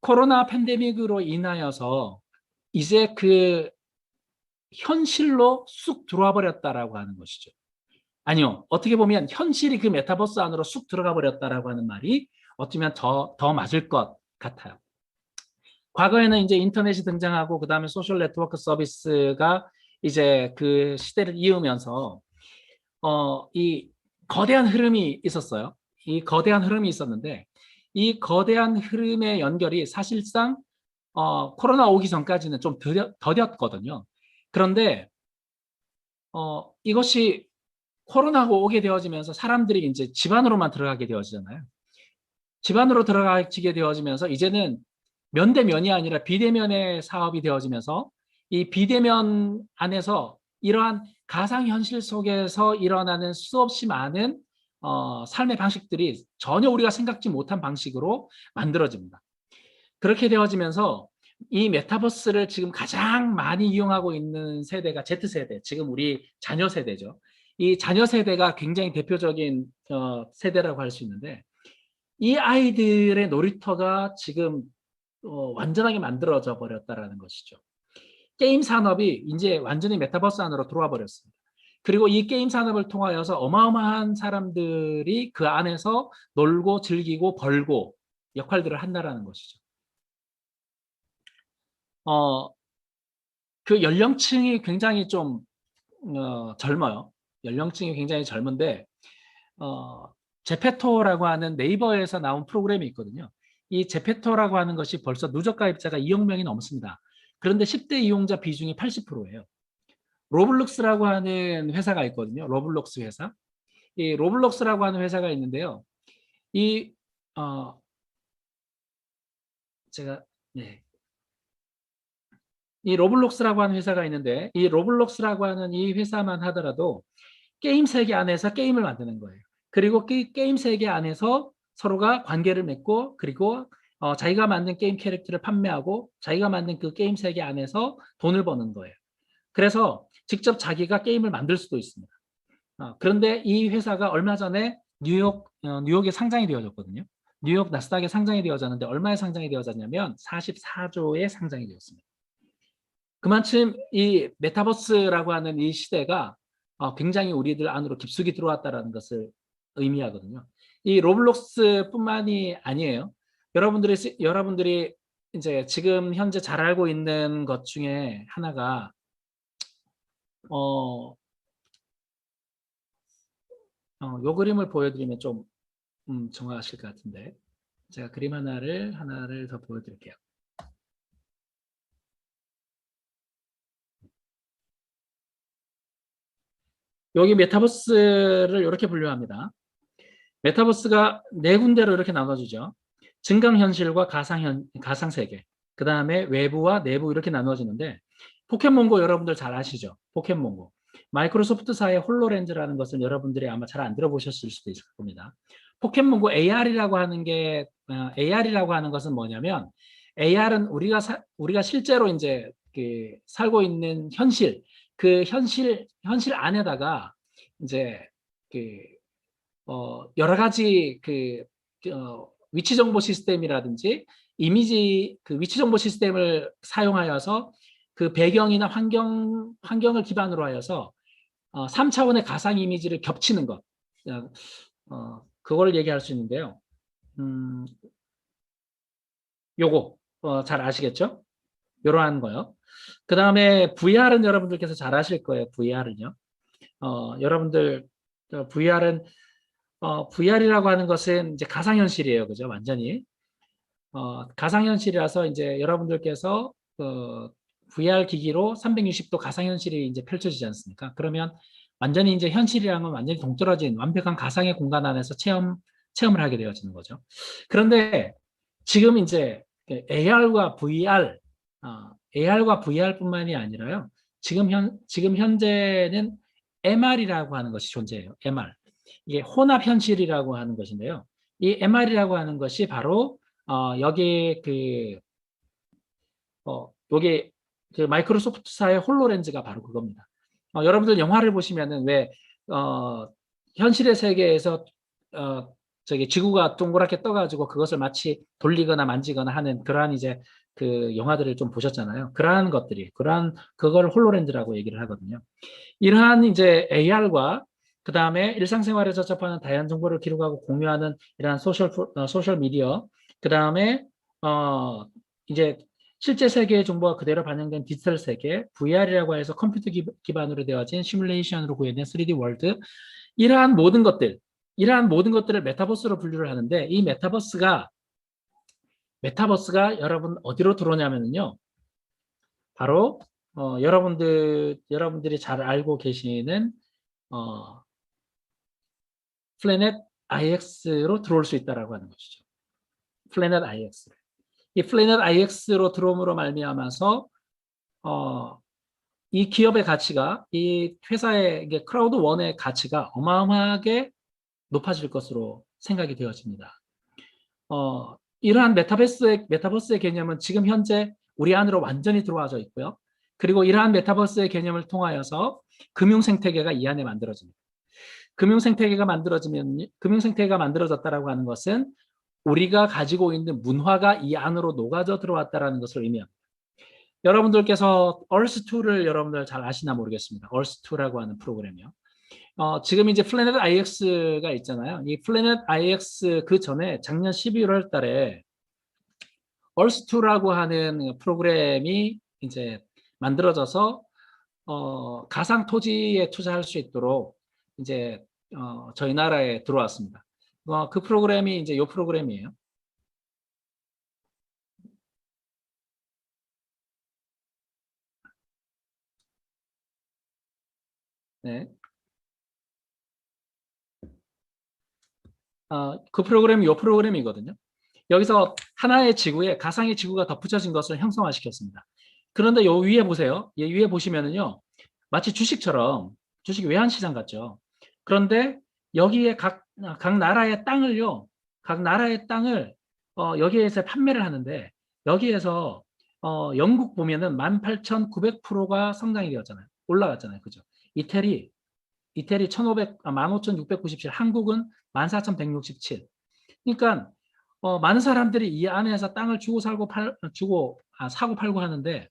코로나 팬데믹으로 인하여서 이제 그 현실로 쑥 들어와 버렸다라고 하는 것이죠. 아니요. 어떻게 보면 현실이 그 메타버스 안으로 쑥 들어가 버렸다라고 하는 말이 어쩌면 더 맞을 것 같아요. 과거에는 이제 인터넷이 등장하고 그다음에 소셜 네트워크 서비스가 이제 그 시대를 이으면서 이 거대한 흐름이 있었어요. 이 거대한 흐름이 있었는데 이 거대한 흐름의 연결이 사실상 코로나 오기 전까지는 좀 더뎠거든요. 그런데 이것이 코로나가 오게 되어지면서 사람들이 이제 집 안으로만 들어가게 되어지잖아요. 집 안으로 들어가게 되어지면서 이제는 면대면이 아니라 비대면의 사업이 되어지면서 이 비대면 안에서 이러한 가상현실 속에서 일어나는 수없이 많은 삶의 방식들이 전혀 우리가 생각지 못한 방식으로 만들어집니다. 그렇게 되어지면서 이 메타버스를 지금 가장 많이 이용하고 있는 세대가 Z세대, 지금 우리 자녀 세대죠. 이 자녀 세대가 굉장히 대표적인 세대라고 할 수 있는데 이 아이들의 놀이터가 지금 완전하게 만들어져 버렸다라는 것이죠. 게임 산업이 이제 완전히 메타버스 안으로 들어와 버렸습니다. 그리고 이 게임 산업을 통하여서 어마어마한 사람들이 그 안에서 놀고 즐기고 벌고 역할들을 한다라는 것이죠. 어, 그 연령층이 굉장히 좀 젊어요. 연령층이 굉장히 젊은데 제페토라고 하는 네이버에서 나온 프로그램이 있거든요. 이 제페토라고 하는 것이 벌써 누적 가입자가 2억 명이 넘습니다. 그런데 10대 이용자 비중이 80%예요. 로블록스라고 하는 회사가 있거든요. 로블록스 회사. 이 로블록스라고 하는 회사가 있는데요. 이 제가 네. 이 로블록스라고 하는 회사가 있는데 이 로블록스라고 하는 이 회사만 하더라도 게임 세계 안에서 게임을 만드는 거예요. 그리고 게임 세계 안에서 서로가 관계를 맺고 그리고 자기가 만든 게임 캐릭터를 판매하고 자기가 만든 그 게임 세계 안에서 돈을 버는 거예요. 그래서 직접 자기가 게임을 만들 수도 있습니다. 그런데 이 회사가 얼마 전에 뉴욕에 상장이 되어졌거든요. 뉴욕 나스닥에 상장이 되어졌는데 얼마에 상장이 되어졌냐면 44조에 상장이 되었습니다. 그만큼 이 메타버스라고 하는 이 시대가 굉장히 우리들 안으로 깊숙이 들어왔다는 것을 의미하거든요. 이 로블록스뿐만이 아니에요. 여러분들이 이제 지금 현재 잘 알고 있는 것 중에 하나가 요 그림을 보여드리면 좀 정확하실 것 같은데 제가 그림 하나를 더 보여드릴게요. 여기 메타버스를 이렇게 분류합니다. 메타버스가 네 군데로 이렇게 나눠지죠. 증강현실과 가상세계, 그 다음에 외부와 내부 이렇게 나눠지는데 포켓몬고 여러분들 잘 아시죠? 포켓몬고. 마이크로소프트사의 홀로렌즈라는 것은 여러분들이 아마 잘 안 들어보셨을 수도 있을 겁니다. 포켓몬고 AR이라고 하는 것은 뭐냐면 AR은 우리가 실제로 이제 그 살고 있는 현실, 그 현실 안에다가 이제 그 여러 가지 위치 정보 시스템이라든지 이미지 그 위치 정보 시스템을 사용하여서 그 배경이나 환경을 기반으로 하여서 3차원의 가상 이미지를 겹치는 것. 그걸 얘기할 수 있는데요. 요거 잘 아시겠죠? 이러한 거요. 그 다음에 VR은 여러분들께서 잘 아실 거예요. VR은요. 여러분들 VR이라고 하는 것은 이제 가상현실이에요. 그죠? 완전히. 가상현실이라서 이제 여러분들께서 VR 기기로 360도 가상현실이 이제 펼쳐지지 않습니까? 그러면 완전히 이제 현실이랑은 완전히 동떨어진 완벽한 가상의 공간 안에서 체험을 하게 되어지는 거죠. 그런데 지금 이제 AR과 VR뿐만이 아니라요. 지금 현재는 MR이라고 하는 것이 존재해요. MR. 이게 혼합 현실이라고 하는 것인데요. 이 MR이라고 하는 것이 바로 여기 여기 그 마이크로소프트사의 홀로렌즈가 바로 그겁니다. 여러분들 영화를 보시면은 왜 현실의 세계에서 저기 지구가 동그랗게 떠가지고 그것을 마치 돌리거나 만지거나 하는 그러한 이제 그 영화들을 좀 보셨잖아요. 그걸 홀로렌즈라고 얘기를 하거든요. 이러한 이제 AR과 그 다음에 일상생활에 접촉하는 다양한 정보를 기록하고 공유하는 이러한 소셜 미디어, 그 다음에 이제 실제 세계의 정보가 그대로 반영된 디지털 세계, VR이라고 해서 컴퓨터 기반으로 되어진 시뮬레이션으로 구현된 3D 월드, 이러한 모든 것들을 메타버스로 분류를 하는데 이 메타버스가 여러분 어디로 들어오냐면요. 바로 여러분들이 잘 알고 계시는 플래닛 IX로 들어올 수 있다라고 하는 것이죠. 플래닛 IX. 이 플래닛 IX로 들어옴으로 말미암아서 이 기업의 가치가 이 회사의 크라우드 원의 가치가 어마어마하게 높아질 것으로 생각이 되어집니다. 이러한 메타버스의 개념은 지금 현재 우리 안으로 완전히 들어와져 있고요. 그리고 이러한 메타버스의 개념을 통하여서 금융 생태계가 이 안에 만들어집니다. 금융 생태계가 만들어졌다라고 하는 것은 우리가 가지고 있는 문화가 이 안으로 녹아져 들어왔다라는 것을 의미합니다. 여러분들께서 얼스2를 여러분들 잘 아시나 모르겠습니다. 얼스2라고 하는 프로그램이요. 지금 이제 플래닛 IX가 있잖아요. 이 플래닛 IX 그 전에 작년 11월 달에 얼스투라고 하는 프로그램이 이제 만들어져서 가상 토지에 투자할 수 있도록 이제 저희 나라에 들어왔습니다. 그 프로그램이 이제 이 프로그램이에요. 네. 그 프로그램이 이 프로그램이거든요. 여기서 하나의 지구에 가상의 지구가 덧붙여진 것을 형성화시켰습니다. 그런데 요 위에 보세요. 이 위에 보시면은요, 마치 주식처럼 주식 외환시장 같죠. 그런데 여기에 각 나라의 땅을요, 각 나라의 땅을 여기에서 판매를 하는데 여기에서 영국 보면은 18,900%가 성장이 되었잖아요. 올라갔잖아요. 그죠? 이태리 15,697, 한국은 14,167. 그러니까 많은 사람들이 이 안에서 땅을 주고 사고 팔고 하는데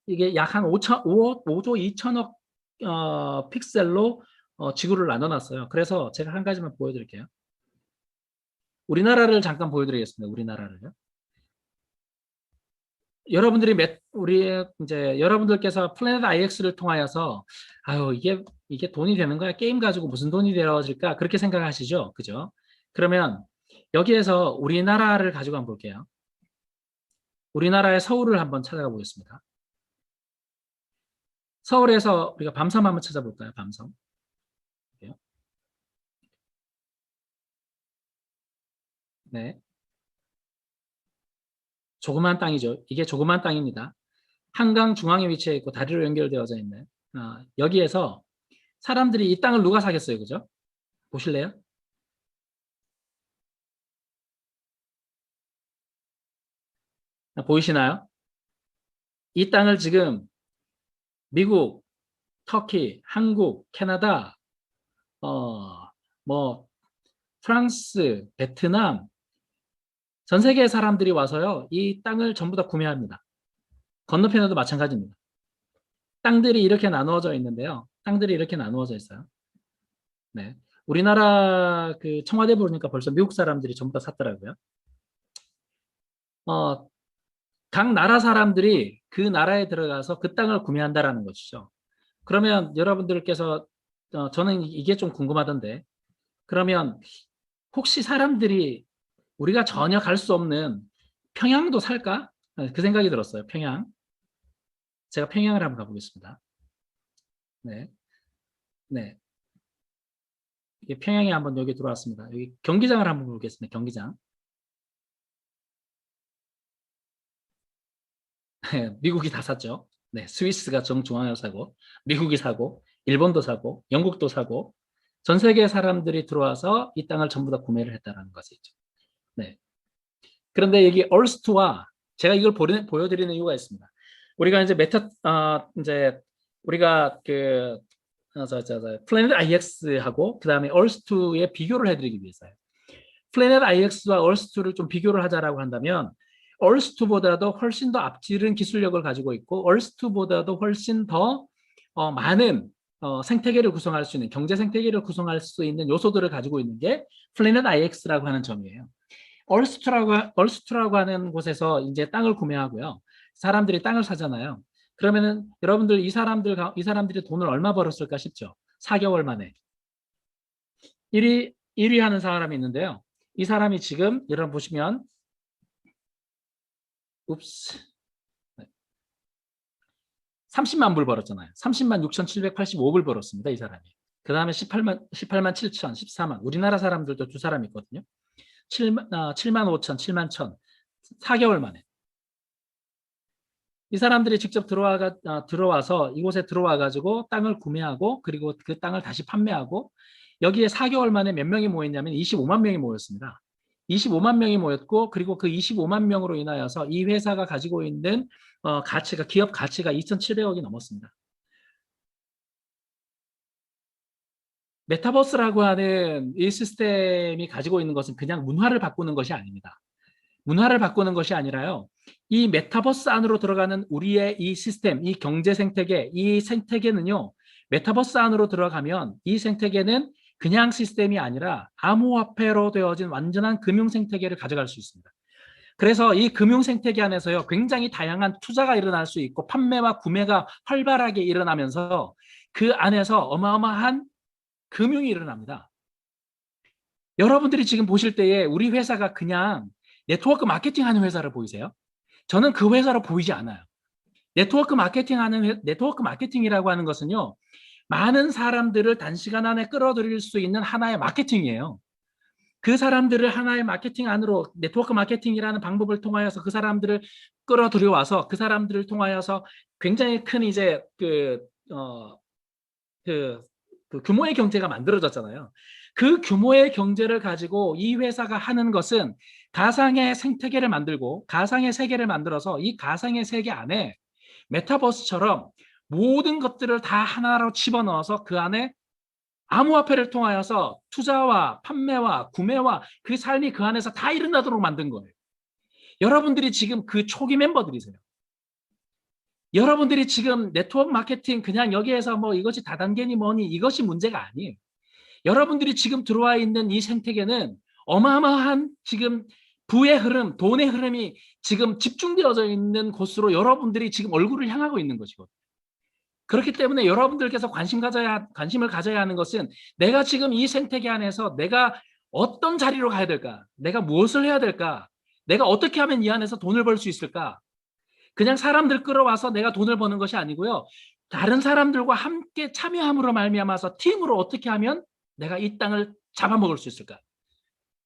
이게 약 한 5조 2천억 픽셀로 지구를 나눠놨어요. 그래서 제가 한 가지만 보여드릴게요. 우리나라를 잠깐 보여드리겠습니다. 우리나라를요. 여러분들께서 플래닛 IX를 통하여서 아유 이게 돈이 되는 거야? 게임 가지고 무슨 돈이 되어질까? 그렇게 생각하시죠, 그죠? 그러면 여기에서 우리나라를 가지고 한번 볼게요. 우리나라의 서울을 한번 찾아가 보겠습니다. 서울에서 우리가 밤섬 한번 찾아볼까요? 밤섬. 네, 조그만 땅이죠. 이게 조그만 땅입니다. 한강 중앙에 위치해 있고 다리로 연결되어져 있는 여기에서 사람들이 이 땅을 누가 사겠어요, 그죠? 보실래요? 보이시나요? 이 땅을 지금 미국, 터키, 한국, 캐나다, 뭐 프랑스, 베트남 전 세계 사람들이 와서요 이 땅을 전부 다 구매합니다. 건너편에도 마찬가지입니다. 땅들이 이렇게 나누어져 있는데요. 땅들이 이렇게 나누어져 있어요. 네, 우리나라 그 청와대 보니까 벌써 미국 사람들이 전부 다 샀더라고요. 어, 각 나라 사람들이 그 나라에 들어가서 그 땅을 구매한다라는 것이죠. 그러면 여러분들께서 저는 이게 좀 궁금하던데 그러면 혹시 사람들이 우리가 전혀 갈 수 없는 평양도 살까? 그 생각이 들었어요. 평양. 제가 평양을 한번 가보겠습니다. 네, 네. 이게 평양에 한번 여기 들어왔습니다. 여기 경기장을 한번 보겠습니다. 경기장. 미국이 다 샀죠. 네, 스위스가 정중앙을 사고, 미국이 사고, 일본도 사고, 영국도 사고, 전 세계 사람들이 들어와서 이 땅을 전부 다 구매를 했다는 것이죠. 네. 그런데 여기 얼스투와 제가 이걸 보여드리는 이유가 있습니다. 우리가 이제 이제 우리가 그 플래닛 IX하고 그 다음에 얼스투의 비교를 해드리기 위해서요. 플래닛 IX와 얼스투를 좀 비교를 하자라고 한다면 얼스투보다도 훨씬 더 앞지른 기술력을 가지고 있고 얼스투보다도 훨씬 더 많은 생태계를 구성할 수 있는 경제 생태계를 구성할 수 있는 요소들을 가지고 있는 게 플래닛 IX라고 하는 점이에요. 얼스투라고 하는 곳에서 이제 땅을 구매하고요. 사람들이 땅을 사잖아요. 그러면은 여러분들 이 사람들이 돈을 얼마 벌었을까 싶죠. 4개월 만에 1위 하는 사람이 있는데요. 이 사람이 지금 여러분 보시면 30만 불 벌었잖아요. 30만 6,785불 벌었습니다. 이 사람이. 그 다음에 18만 7천, 14만. 우리나라 사람들도 두 사람 있거든요. 7만 5천, 7만 천. 4개월 만에. 이 사람들이 직접 들어와서 이곳에 들어와 가지고 땅을 구매하고 그리고 그 땅을 다시 판매하고 여기에 4개월 만에 몇 명이 모였냐면 25만 명이 모였습니다. 25만 명이 모였고 그리고 그 25만 명으로 인하여서 이 회사가 가지고 있는 기업 가치가 2,700억이 넘었습니다. 메타버스라고 하는 이 시스템이 가지고 있는 것은 그냥 문화를 바꾸는 것이 아닙니다. 문화를 바꾸는 것이 아니라요. 이 메타버스 안으로 들어가는 우리의 이 시스템, 이 경제 생태계, 이 생태계는요. 메타버스 안으로 들어가면 이 생태계는 그냥 시스템이 아니라 암호화폐로 되어진 완전한 금융 생태계를 가져갈 수 있습니다. 그래서 이 금융 생태계 안에서요, 굉장히 다양한 투자가 일어날 수 있고 판매와 구매가 활발하게 일어나면서 그 안에서 어마어마한 금융이 일어납니다. 여러분들이 지금 보실 때에 우리 회사가 그냥 네트워크 마케팅하는 회사를 보이세요? 저는 그 회사로 보이지 않아요. 네트워크 마케팅이라고 하는 것은요, 많은 사람들을 단시간 안에 끌어들일 수 있는 하나의 마케팅이에요. 그 사람들을 하나의 마케팅 안으로, 네트워크 마케팅이라는 방법을 통하여서 그 사람들을 끌어들여와서 그 사람들을 통하여서 굉장히 큰 이제 그, 그 규모의 경제가 만들어졌잖아요. 그 규모의 경제를 가지고 이 회사가 하는 것은 가상의 생태계를 만들고 가상의 세계를 만들어서 이 가상의 세계 안에 메타버스처럼 모든 것들을 다 하나로 집어넣어서 그 안에 암호화폐를 통하여서 투자와 판매와 구매와 그 삶이 그 안에서 다 일어나도록 만든 거예요. 여러분들이 지금 그 초기 멤버들이세요. 여러분들이 지금 네트워크 마케팅 그냥 여기에서 뭐 이것이 다단계니 뭐니 이것이 문제가 아니에요. 여러분들이 지금 들어와 있는 이 생태계는 어마어마한 지금 부의 흐름, 돈의 흐름이 지금 집중되어져 있는 곳으로 여러분들이 지금 얼굴을 향하고 있는 것이거든요. 그렇기 때문에 여러분들께서 관심을 가져야 하는 것은 내가 지금 이 생태계 안에서 내가 어떤 자리로 가야 될까? 내가 무엇을 해야 될까? 내가 어떻게 하면 이 안에서 돈을 벌 수 있을까? 그냥 사람들 끌어와서 내가 돈을 버는 것이 아니고요. 다른 사람들과 함께 참여함으로 말미암아서 팀으로 어떻게 하면 내가 이 땅을 잡아먹을 수 있을까?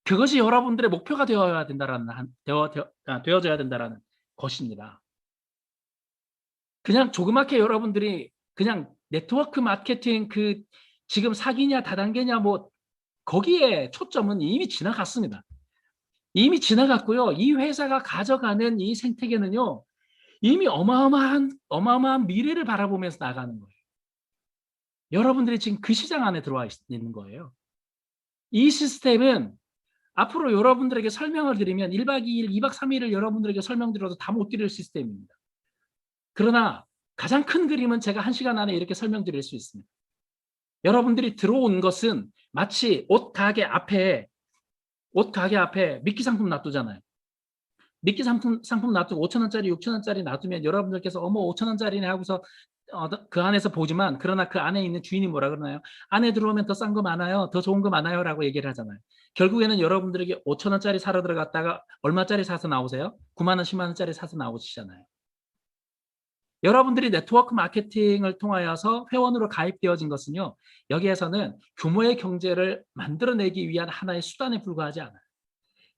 그것이 여러분들의 목표가 되어져야 된다라는 것입니다. 그냥 조그맣게 여러분들이 그냥 네트워크 마케팅 지금 사기냐 다단계냐 뭐 거기에 초점은 이미 지나갔습니다. 이미 지나갔고요. 이 회사가 가져가는 이 생태계는요. 이미 어마어마한 미래를 바라보면서 나가는 거예요. 여러분들이 지금 그 시장 안에 들어와 있는 거예요. 이 시스템은 앞으로 여러분들에게 설명을 드리면 1박 2일, 2박 3일을 여러분들에게 설명드려도 다 못 드릴 시스템입니다. 그러나 가장 큰 그림은 제가 1시간 안에 이렇게 설명드릴 수 있습니다. 여러분들이 들어온 것은 마치 옷 가게 앞에 미끼 상품 놔두잖아요. 미끼 상품 놔두고 5,000원짜리, 6,000원짜리 놔두면 여러분들께서 어머 5,000원짜리네 하고서 그 안에서 보지만 그러나 그 안에 있는 주인이 뭐라 그러나요? 안에 들어오면 더 싼 거 많아요. 더 좋은 거 많아요. 라고 얘기를 하잖아요. 결국에는 여러분들에게 5,000원짜리 사러 들어갔다가 얼마짜리 사서 나오세요? 9만 원, 10만 원짜리 사서 나오시잖아요. 여러분들이 네트워크 마케팅을 통하여서 회원으로 가입되어진 것은요. 여기에서는 규모의 경제를 만들어내기 위한 하나의 수단에 불과하지 않아요.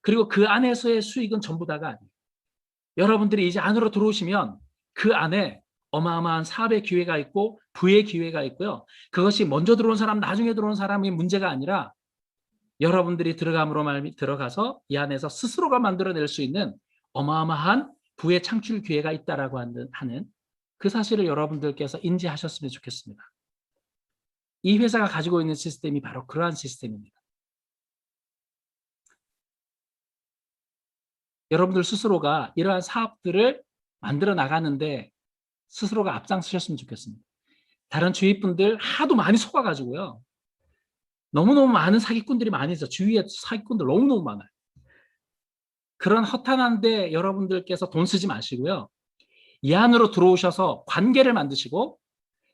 그리고 그 안에서의 수익은 전부 다가 아니에요. 여러분들이 이제 안으로 들어오시면 그 안에 어마어마한 사업의 기회가 있고 부의 기회가 있고요. 그것이 먼저 들어온 사람, 나중에 들어온 사람의 문제가 아니라 여러분들이 들어가서 이 안에서 스스로가 만들어낼 수 있는 어마어마한 부의 창출 기회가 있다라고 하는 그 사실을 여러분들께서 인지하셨으면 좋겠습니다. 이 회사가 가지고 있는 시스템이 바로 그러한 시스템입니다. 여러분들 스스로가 이러한 사업들을 만들어 나가는데 스스로가 앞장서셨으면 좋겠습니다. 다른 주위 분들 하도 많이 속아가지고요. 너무너무 많은 사기꾼들이 많이 있어. 주위에 사기꾼들 너무너무 많아요. 그런 허탄한데 여러분들께서 돈 쓰지 마시고요. 이 안으로 들어오셔서 관계를 만드시고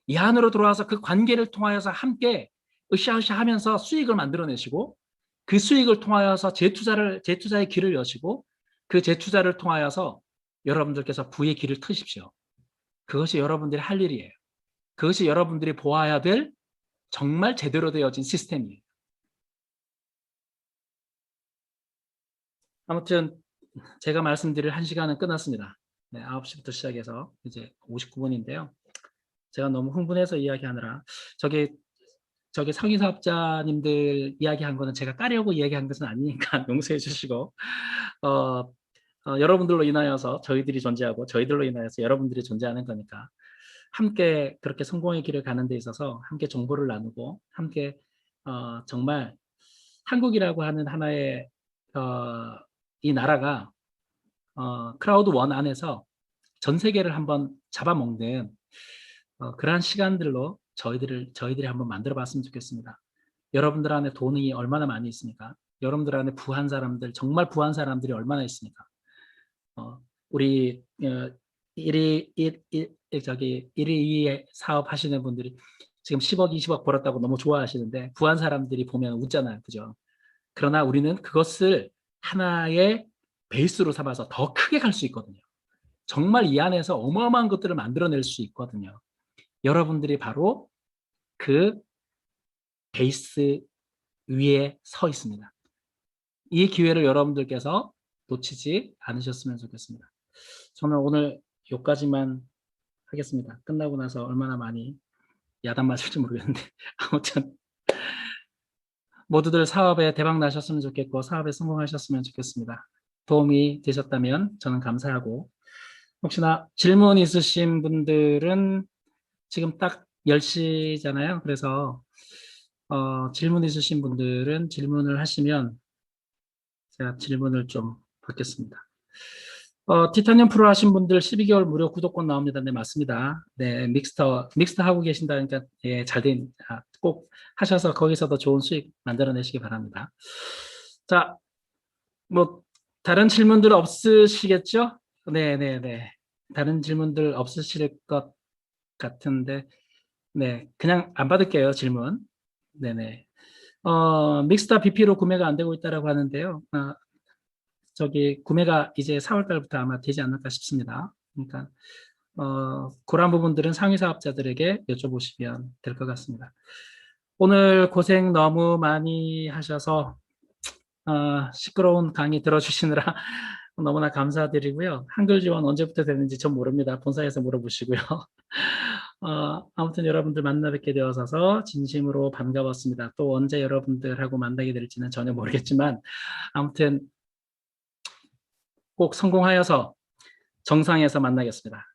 이 안으로 들어와서 그 관계를 통하여서 함께 으쌰으쌰 하면서 수익을 만들어내시고 그 수익을 통하여서 재투자의 길을 여시고 그 재투자를 통하여서 여러분들께서 부의 길을 트십시오. 그것이 여러분들이 할 일이에요. 그것이 여러분들이 보아야 될 정말 제대로 되어진 시스템이에요. 아무튼 제가 말씀드릴 1시간은 끝났습니다. 네, 9시부터 시작해서 이제 59분인데요. 제가 너무 흥분해서 이야기하느라 저기 성의사업자님들 이야기한 거는 제가 까려고 이야기한 것은 아니니까 용서해 주시고 여러분들로 인하여서 저희들이 존재하고 저희들로 인하여서 여러분들이 존재하는 거니까 함께 그렇게 성공의 길을 가는 데 있어서 함께 정보를 나누고 함께 정말 한국이라고 하는 하나의 이 나라가 크라우드 원 안에서 전 세계를 한번 잡아먹는 그러한 시간들로 저희들이 한번 만들어 봤으면 좋겠습니다. 여러분들 안에 돈이 얼마나 많이 있습니까? 여러분들 안에 부한 사람들, 정말 부한 사람들이 얼마나 있습니까? 우리 1위 2위 사업 하시는 분들이 지금 10억, 20억 벌었다고 너무 좋아하시는데 부한 사람들이 보면 웃잖아요. 그죠? 그러나 우리는 그것을 하나의 베이스로 삼아서 더 크게 갈 수 있거든요. 정말 이 안에서 어마어마한 것들을 만들어낼 수 있거든요. 여러분들이 바로 그 베이스 위에 서 있습니다. 이 기회를 여러분들께서 놓치지 않으셨으면 좋겠습니다. 저는 오늘 여기까지만 하겠습니다. 끝나고 나서 얼마나 많이 야단 맞을지 모르겠는데 아무튼 모두들 사업에 대박 나셨으면 좋겠고 사업에 성공하셨으면 좋겠습니다. 도움이 되셨다면 저는 감사하고 혹시나 질문 있으신 분들은 지금 딱 10시잖아요. 그래서 질문 있으신 분들은 질문을 하시면 제가 질문을 좀 받겠습니다. 티타늄 프로 하신 분들 12개월 무료 구독권 나옵니다. 네, 맞습니다. 네, 믹스터 하고 계신다니까, 예, 꼭 하셔서 거기서도 좋은 수익 만들어내시기 바랍니다. 자, 뭐, 다른 질문들 없으시겠죠? 네. 다른 질문들 없으실 것 같은데, 네, 그냥 안 받을게요, 질문. 네네. 믹스터 BP로 구매가 안 되고 있다라고 하는데요. 구매가 이제 4월 달부터 아마 되지 않을까 싶습니다. 그러니까 그런 부분들은 상위 사업자들에게 여쭤보시면 될 것 같습니다. 오늘 고생 너무 많이 하셔서 시끄러운 강의 들어주시느라 너무나 감사드리고요. 한글 지원 언제부터 되는지 전 모릅니다. 본사에서 물어보시고요. 아무튼 여러분들 만나 뵙게 되어서 진심으로 반가웠습니다. 또 언제 여러분들하고 만나게 될지는 전혀 모르겠지만 아무튼 꼭 성공하여서 정상에서 만나겠습니다.